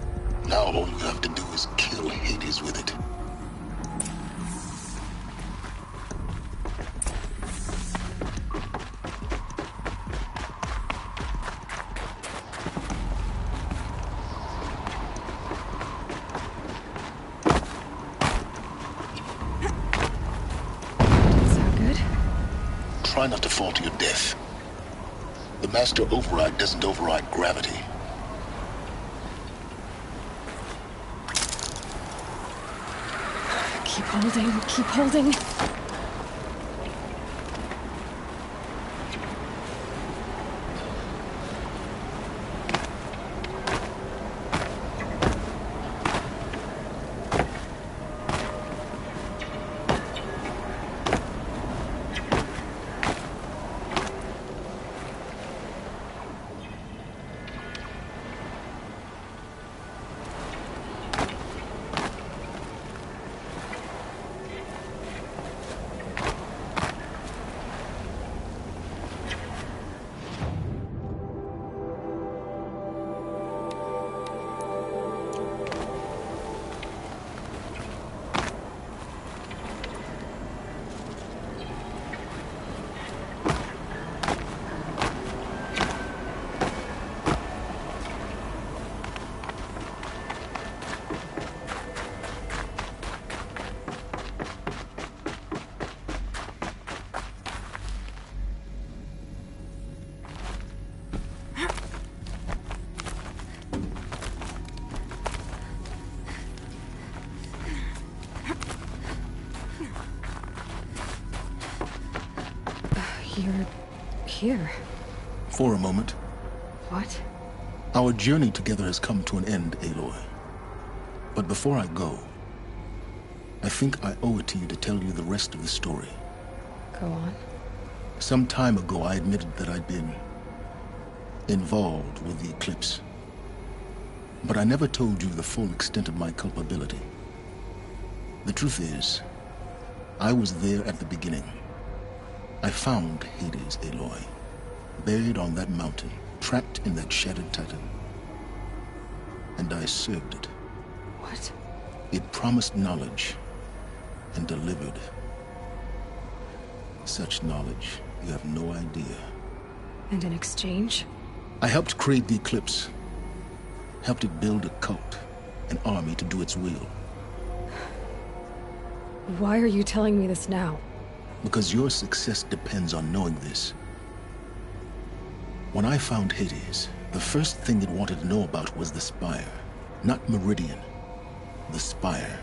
Now all you have to do is kill Hades with it. Sound good? Try not to fall to your death. The Master Override doesn't override gravity. Keep holding, keep holding. You're here. For a moment. What? Our journey together has come to an end, Aloy. But before I go, I think I owe it to you to tell you the rest of the story. Go on. Some time ago, I admitted that I'd been involved with the Eclipse. But I never told you the full extent of my culpability. The truth is, I was there at the beginning. I found Hades, Aloy, buried on that mountain, trapped in that shattered titan. And I served it. What? It promised knowledge and delivered. Such knowledge, you have no idea. And in exchange? I helped create the Eclipse. Helped it build a cult, an army to do its will. Why are you telling me this now? Because your success depends on knowing this. When I found Hades, the first thing it wanted to know about was the Spire. Not Meridian. The Spire.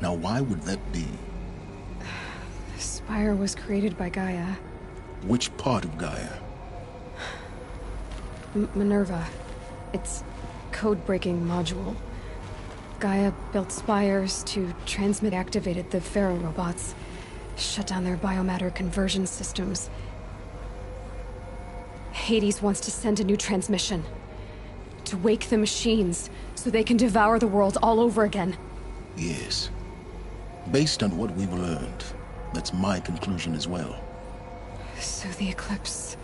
Now why would that be? The Spire was created by Gaia. Which part of Gaia? Minerva. Its code-breaking module. Gaia built spires to transmit activated the Pharaoh robots. Shut down their biomatter conversion systems. Hades wants to send a new transmission. To wake the machines, so they can devour the world all over again. Yes. Based on what we've learned, that's my conclusion as well. So the Eclipse...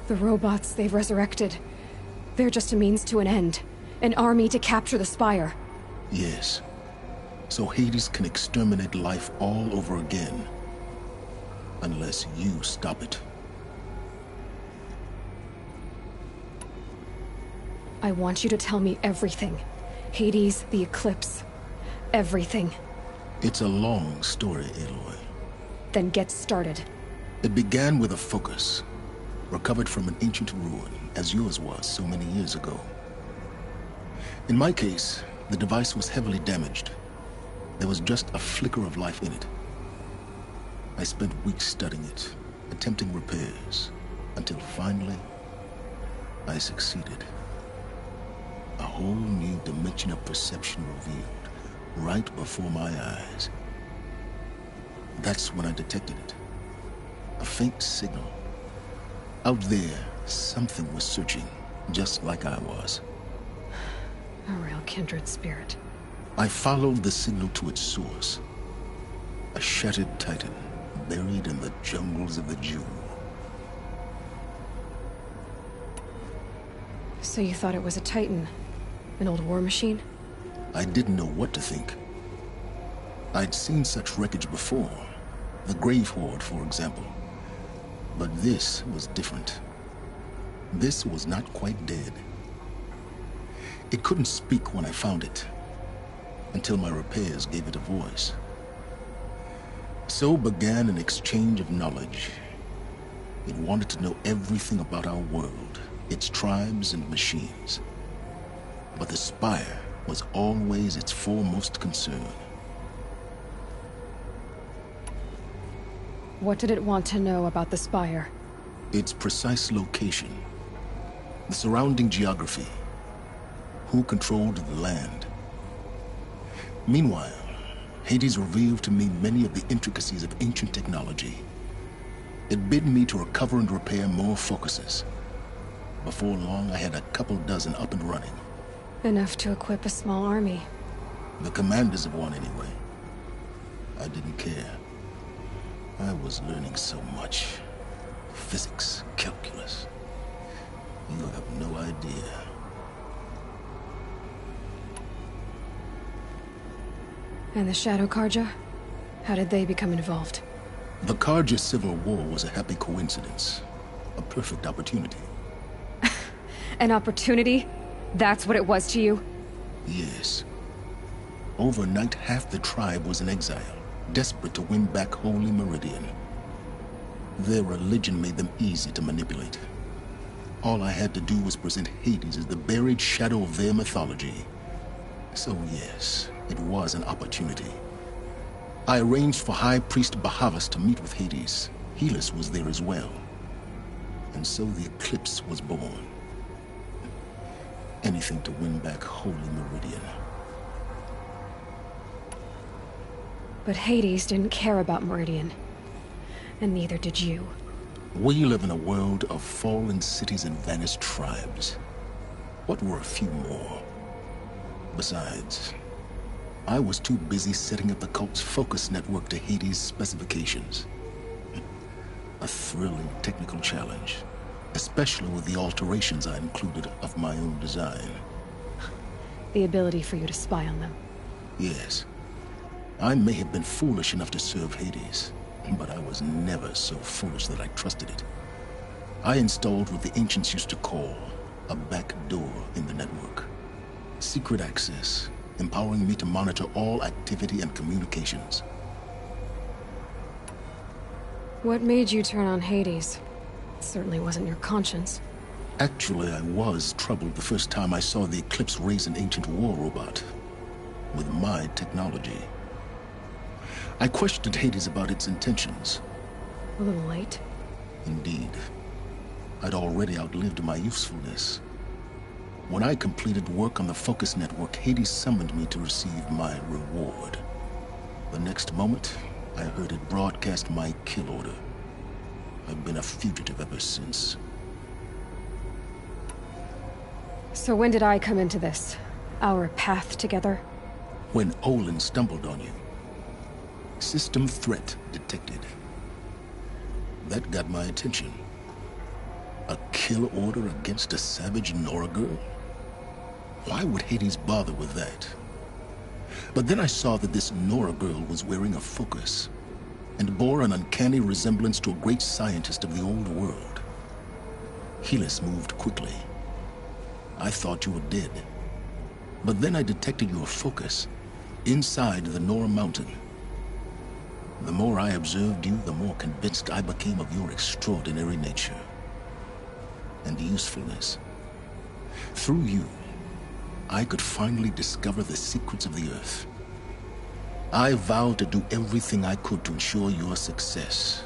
the robots they've resurrected... they're just a means to an end. An army to capture the Spire. Yes. so Hades can exterminate life all over again. Unless you stop it. I want you to tell me everything. Hades, the Eclipse, everything. It's a long story, Aloy. Then get started. It began with a focus, recovered from an ancient ruin, as yours was so many years ago. In my case, the device was heavily damaged. There was just a flicker of life in it. I spent weeks studying it, attempting repairs, until finally, I succeeded. A whole new dimension of perception revealed, right before my eyes. That's when I detected it. A faint signal. Out there, something was searching, just like I was. A real kindred spirit. I followed the signal to its source. A shattered titan, buried in the jungles of the Jewel. So you thought it was a titan? An old war machine? I didn't know what to think. I'd seen such wreckage before. The Grave Horde, for example. But this was different. This was not quite dead. It couldn't speak when I found it, until my repairs gave it a voice. So began an exchange of knowledge. It wanted to know everything about our world, its tribes and machines. But the Spire was always its foremost concern. What did it want to know about the Spire? Its precise location, the surrounding geography, who controlled the land. Meanwhile, Hades revealed to me many of the intricacies of ancient technology. It bid me to recover and repair more focuses. Before long, I had a couple dozen up and running. Enough to equip a small army. The commanders of one, anyway. I didn't care. I was learning so much. Physics, calculus. You have no idea. And the Shadow Carja? How did they become involved? The Carja Civil War was a happy coincidence. A perfect opportunity. An opportunity? That's what it was to you? Yes. Overnight, half the tribe was in exile, desperate to win back Holy Meridian. Their religion made them easy to manipulate. All I had to do was present Hades as the buried shadow of their mythology. So yes, it was an opportunity. I arranged for High Priest Bahavas to meet with Hades. Helis was there as well. And so the Eclipse was born. Anything to win back Holy Meridian. But Hades didn't care about Meridian. And neither did you. We live in a world of fallen cities and vanished tribes. What were a few more? Besides, I was too busy setting up the cult's focus network to Hades' specifications. A thrilling technical challenge, especially with the alterations I included of my own design. The ability for you to spy on them. Yes. I may have been foolish enough to serve Hades, but I was never so foolish that I trusted it. I installed what the ancients used to call a back door in the network. Secret access, empowering me to monitor all activity and communications. What made you turn on Hades? It certainly wasn't your conscience. Actually, I was troubled the first time I saw the Eclipse raise an ancient war robot. With my technology. I questioned Hades about its intentions. A little late. Indeed. I'd already outlived my usefulness. When I completed work on the Focus Network, Hades summoned me to receive my reward. The next moment, I heard it broadcast my kill order. I've been a fugitive ever since. So when did I come into this? Our path together? When Olin stumbled on you. System threat detected. That got my attention. A kill order against a savage Nora girl? Why would Hades bother with that? But then I saw that this Nora girl was wearing a focus, and bore an uncanny resemblance to a great scientist of the old world. Helis moved quickly. I thought you were dead. But then I detected your focus inside the Nora mountain. The more I observed you, the more convinced I became of your extraordinary nature and usefulness. Through you, I could finally discover the secrets of the Earth. I vowed to do everything I could to ensure your success.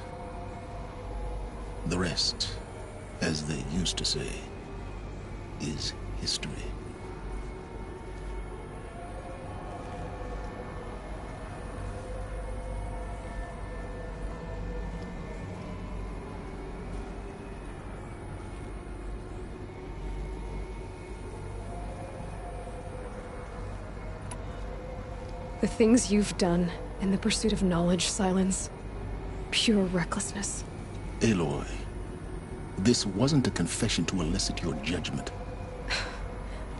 The rest, as they used to say, is history. The things you've done in the pursuit of knowledge, Silence. Pure recklessness. Aloy, this wasn't a confession to elicit your judgment.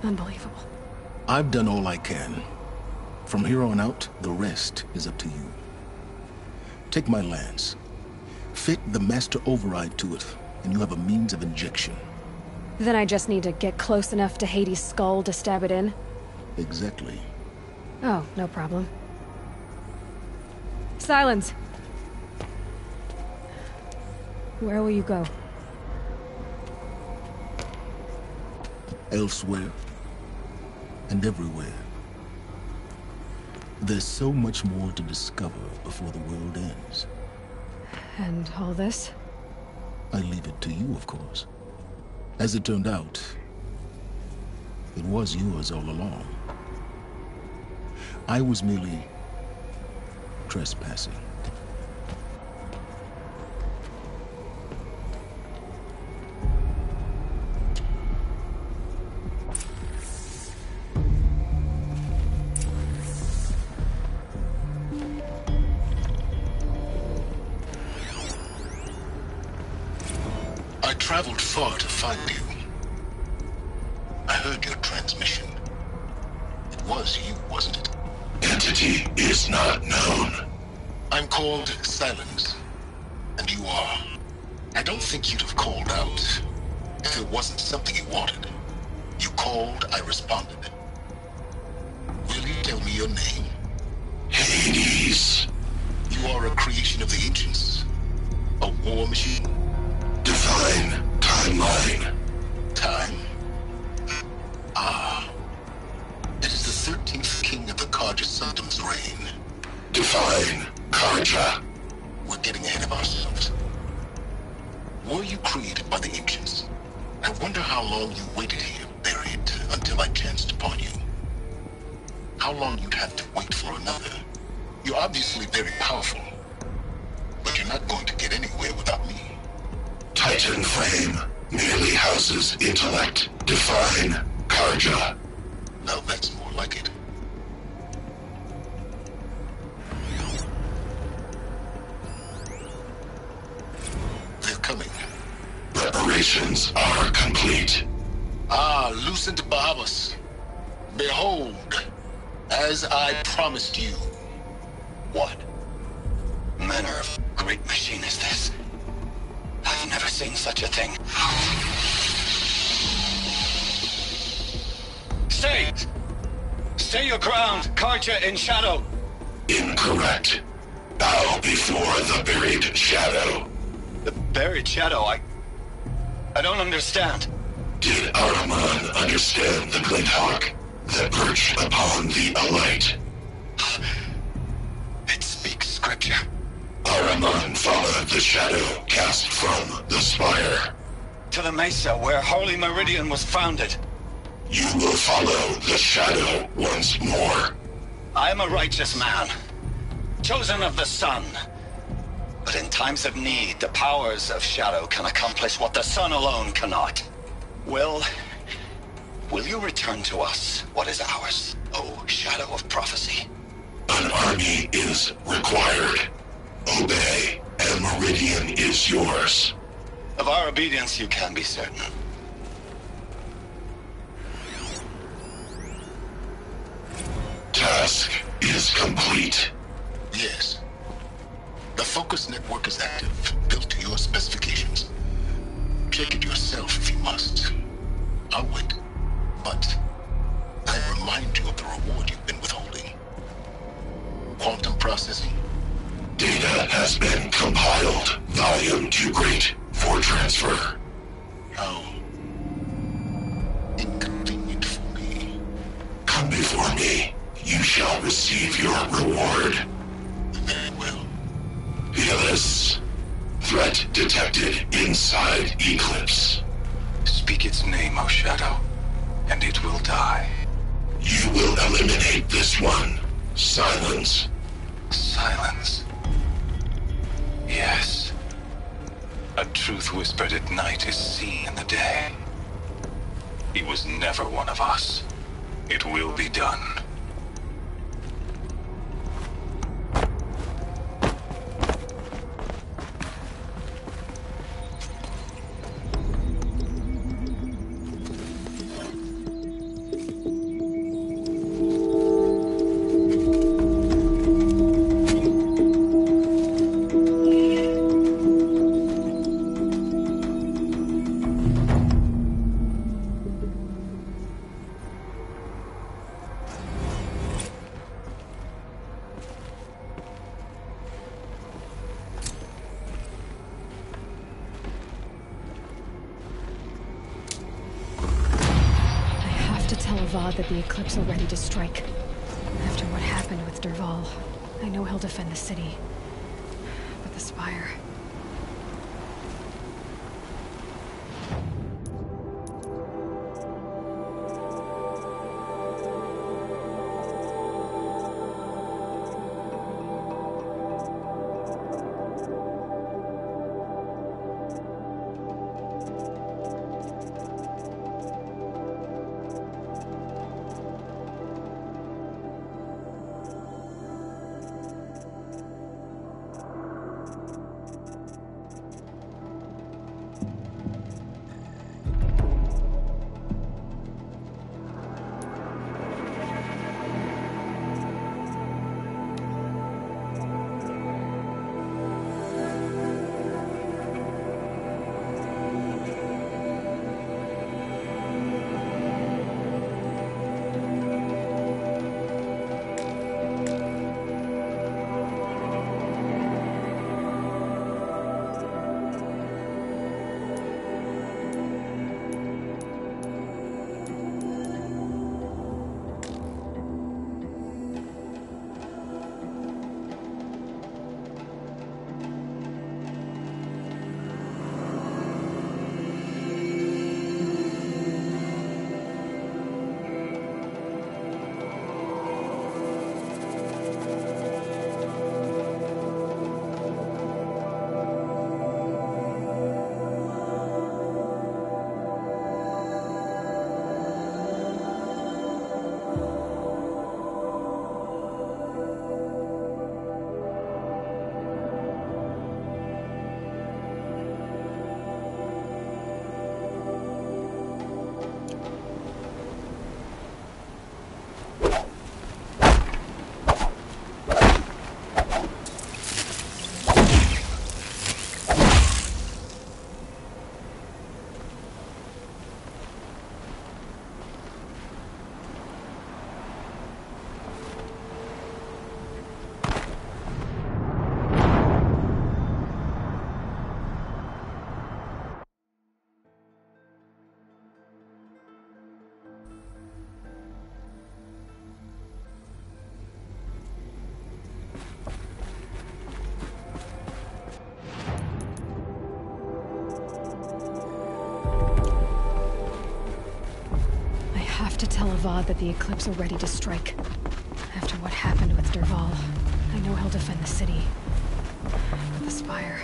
Unbelievable. I've done all I can. From here on out, the rest is up to you. Take my lance. Fit the master override to it, and you have a means of injection. Then I just need to get close enough to Hades' skull to stab it in? Exactly. Oh, no problem. Silence! Where will you go? Elsewhere. And everywhere. There's so much more to discover before the world ends. And all this? I leave it to you, of course. As it turned out, it was yours all along. I was merely trespassing. I traveled far to find you. I heard your transmission. It was you, wasn't it? Entity is not known. I'm called Silence, and you are. I don't think you'd have called out if it wasn't something you wanted. You called, I responded. Will you tell me your name? Hades. You are a creation of the ancients. A war machine. Divine timeline. Time? Ah. It is the 13th king of the Carja Sanctum's reign. Divine Carja. We're getting ahead of ourselves. Were you created by the ancients? I wonder how long you waited here, buried, until I chanced upon you. How long you'd have to wait for another. You're obviously very powerful, but you're not going to get anywhere without me. Titan Flame merely houses intellect. Divine Carja. Now that's more like it. They're coming. Preparations are complete. Ah, Lucent Bahavas. Behold, as I promised you. What? Manner of great machine is this? I've never seen such a thing. Stay! Stay your ground, Carja in shadow! Incorrect. Bow before the buried shadow. The buried shadow? I don't understand. Did Ahriman understand the Glinthawk that perched upon the Alight? It speaks scripture. Ahriman followed the shadow cast from the spire. To the mesa where Holy Meridian was founded. You will follow the shadow once more. I am a righteous man, chosen of the sun. But in times of need, the powers of shadow can accomplish what the sun alone cannot. Will you return to us what is ours, O Shadow of Prophecy? An army is required. Obey, and Meridian is yours. Of our obedience you can be certain. task is complete. Yes. The Focus network is active, built to your specifications. Check it yourself if you must. I'll wait. But I remind you of the reward you've been withholding. Quantum processing. Data has been compiled. Volume too great for transfer. How inconvenient for me. Come before me. You shall receive your reward. Very well. Helis. Threat detected inside Eclipse. Speak its name, O Shadow, and it will die. You will eliminate this one. Silence. Silence. Yes. A truth whispered at night is seen in the day. He was never one of us. It will be done. Avad that the Eclipse are ready to strike. After what happened with Dervahl, I know he'll defend the city. But the Spire... to tell Avad that the Eclipse are ready to strike. After what happened with Dervahl, I know he'll defend the city. But the Spire...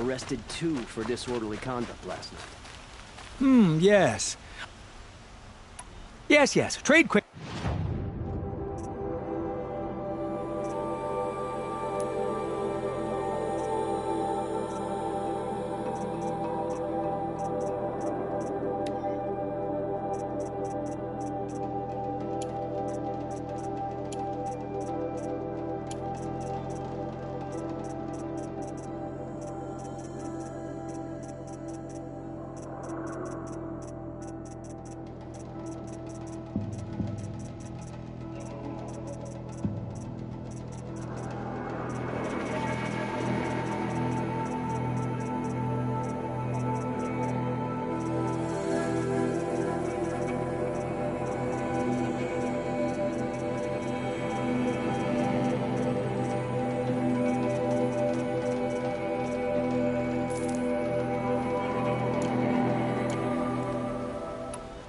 Arrested 2 for disorderly conduct last night. Yes. Yes. Trade quick.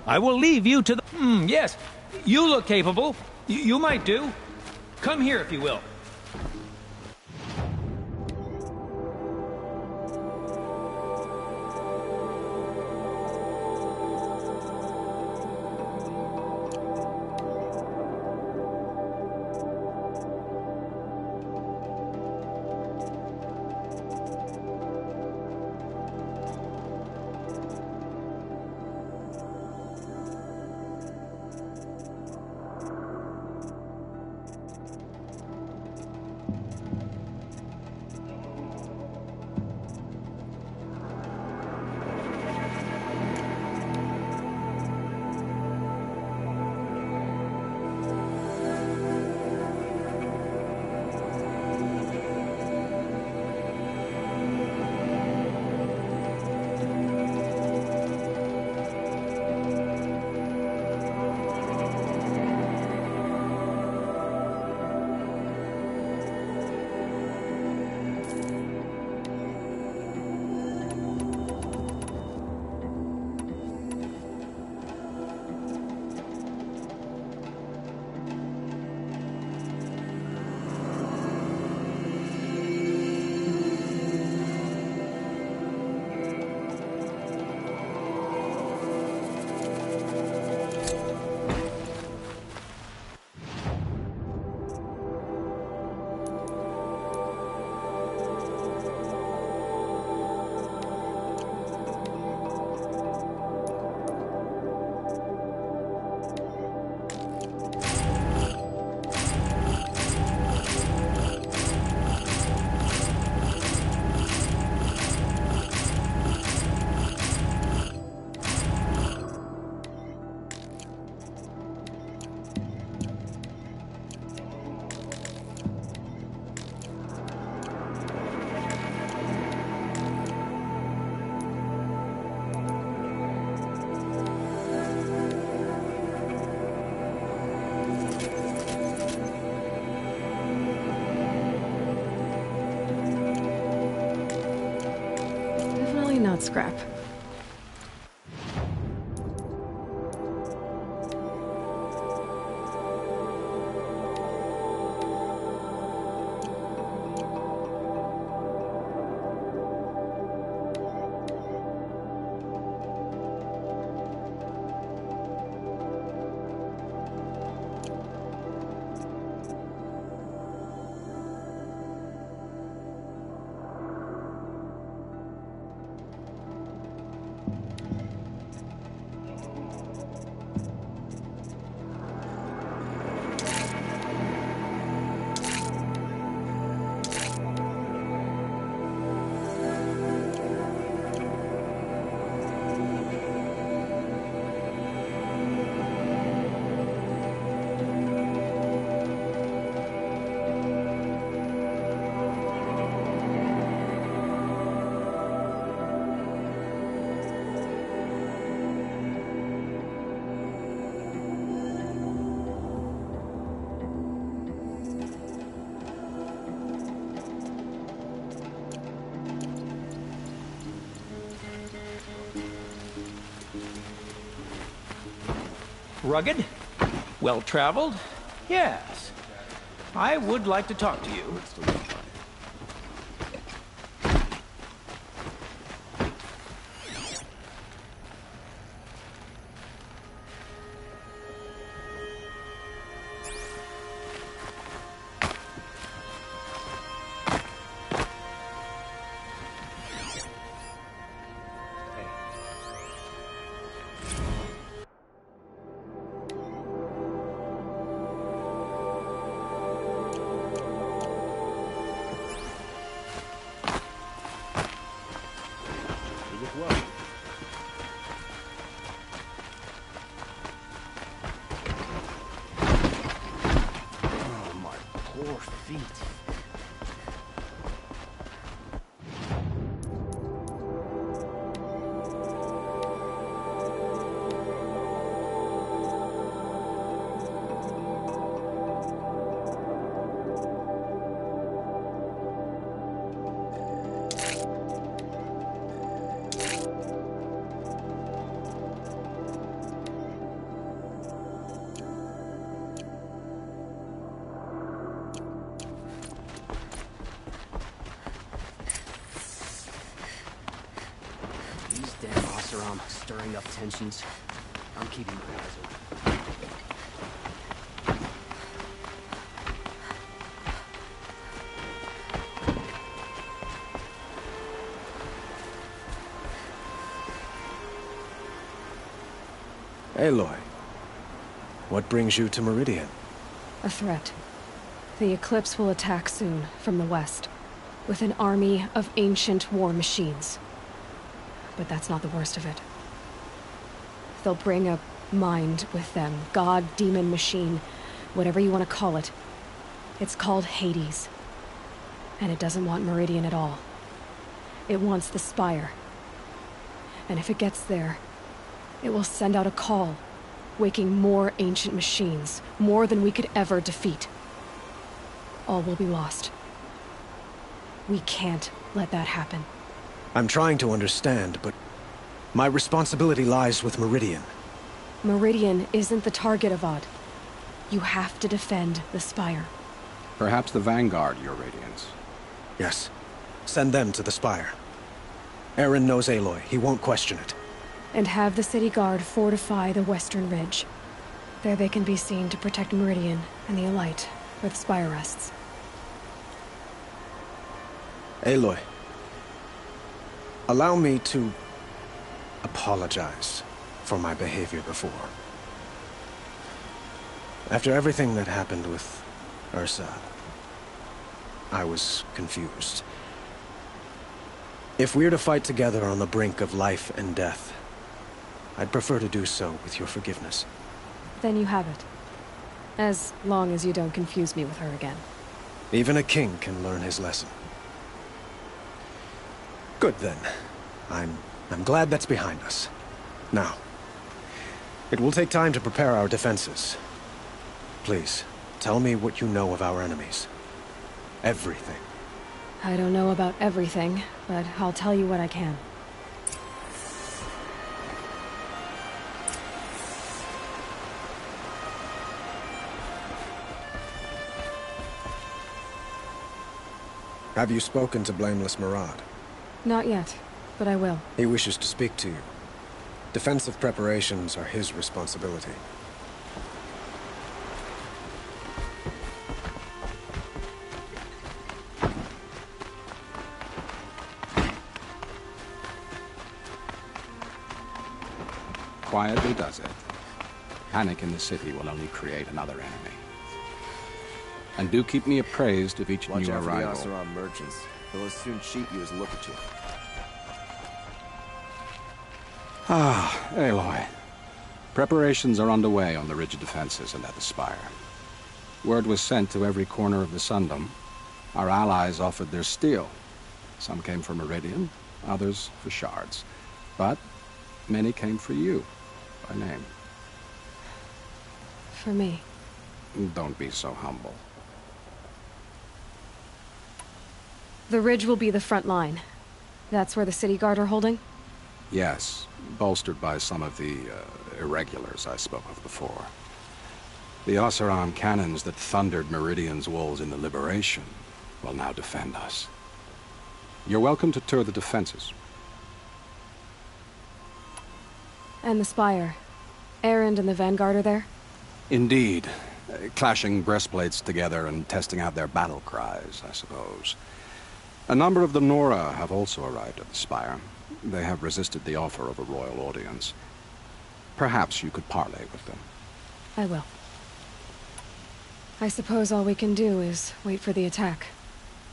I will leave you to the... yes. You look capable. You might do. Come here, if you will. Not scrap. Rugged? Well-traveled? Yes. I would like to talk to you. Whoa. Oh, my poor feet. Stirring up tensions. I'm keeping my eyes open. Aloy, what brings you to Meridian? A threat. The Eclipse will attack soon, from the west, with an army of ancient war machines. But that's not the worst of it. They'll bring a mind with them. God, demon, machine, whatever you want to call it. It's called Hades. And it doesn't want Meridian at all. It wants the Spire. And if it gets there, it will send out a call, waking more ancient machines, more than we could ever defeat. All will be lost. We can't let that happen. I'm trying to understand, but my responsibility lies with Meridian. Meridian isn't the target, Avad. You have to defend the Spire. Perhaps the Vanguard, Your Radiance. Yes. Send them to the Spire. Eren knows Aloy. He won't question it. And have the City Guard fortify the Western Ridge. There they can be seen to protect Meridian and the Elite, where the Spire rests. Aloy, allow me to apologize for my behavior before. After everything that happened with Ursa, I was confused. If we're to fight together on the brink of life and death, I'd prefer to do so with your forgiveness. Then you have it. As long as you don't confuse me with her again. Even a king can learn his lesson. Good then. I'm glad that's behind us. Now, it will take time to prepare our defenses. Please, tell me what you know of our enemies. Everything. I don't know about everything, but I'll tell you what I can. Have you spoken to Blameless Murad? Not yet, but I will. He wishes to speak to you. Defensive preparations are his responsibility. Quietly does it. Panic in the city will only create another enemy. And do keep me appraised of each new arrival. Watch out for the Oseram merchants. They'll as soon cheat you as look at you. Ah, Aloy. Preparations are underway on the ridge defenses and at the Spire. Word was sent to every corner of the Sundom. Our allies offered their steel. Some came for Meridian, others for shards. But many came for you, by name. For me. Don't be so humble. The ridge will be the front line. That's where the City Guard are holding? Yes, bolstered by some of the irregulars I spoke of before. The Oseram cannons that thundered Meridian's walls in the Liberation will now defend us. You're welcome to tour the defenses. And the Spire. Erend and the Vanguard are there? Indeed. Clashing breastplates together and testing out their battle cries, I suppose. A number of the Nora have also arrived at the Spire. They have resisted the offer of a royal audience. Perhaps you could parley with them. I will. I suppose all we can do is wait for the attack.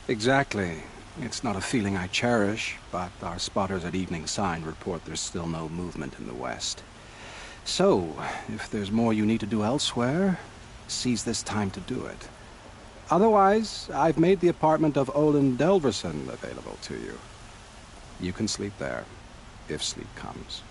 Exactly. It's not a feeling I cherish, but our spotters at Evening Sign report there's still no movement in the west. So, if there's more you need to do elsewhere, seize this time to do it. Otherwise, I've made the apartment of Olin Delverson available to you. You can sleep there, if sleep comes.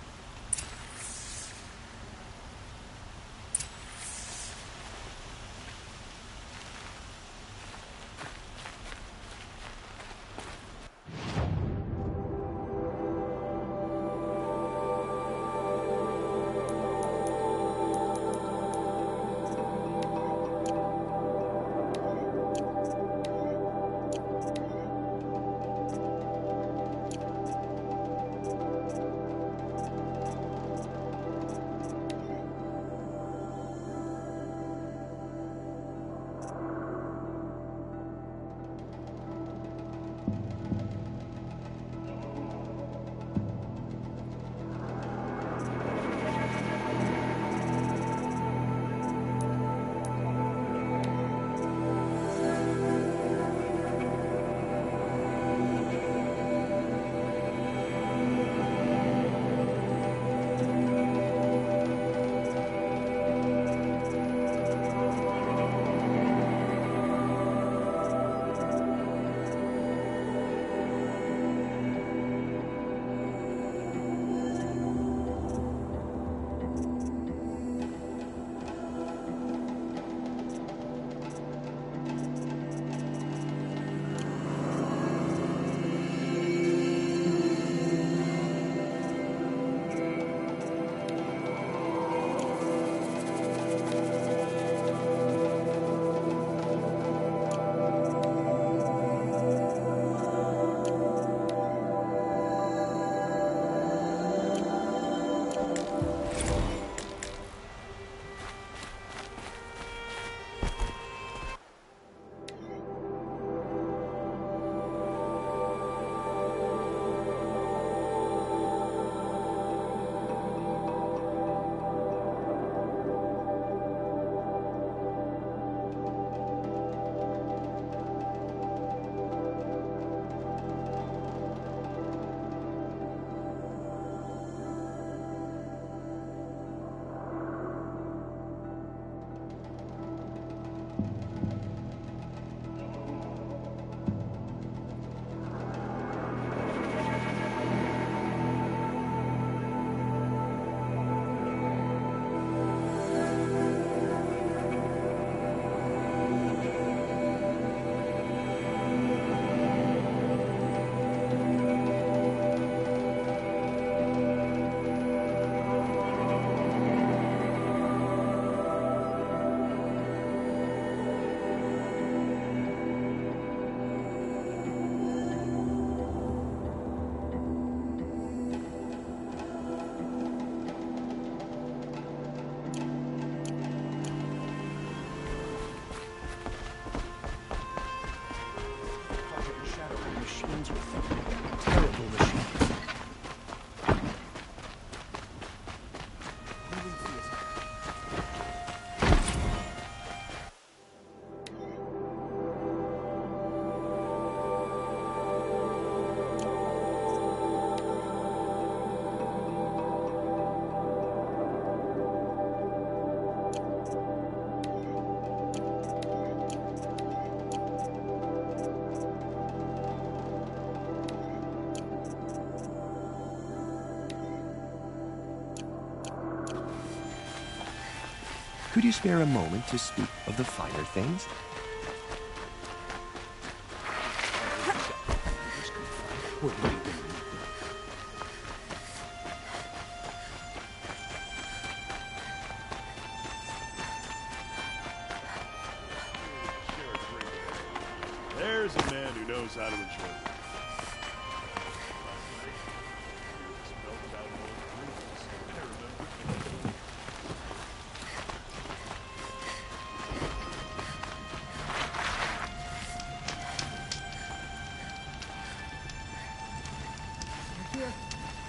Could you spare a moment to speak of the finer things? There's a man who knows how to enjoy it.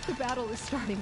The battle is starting.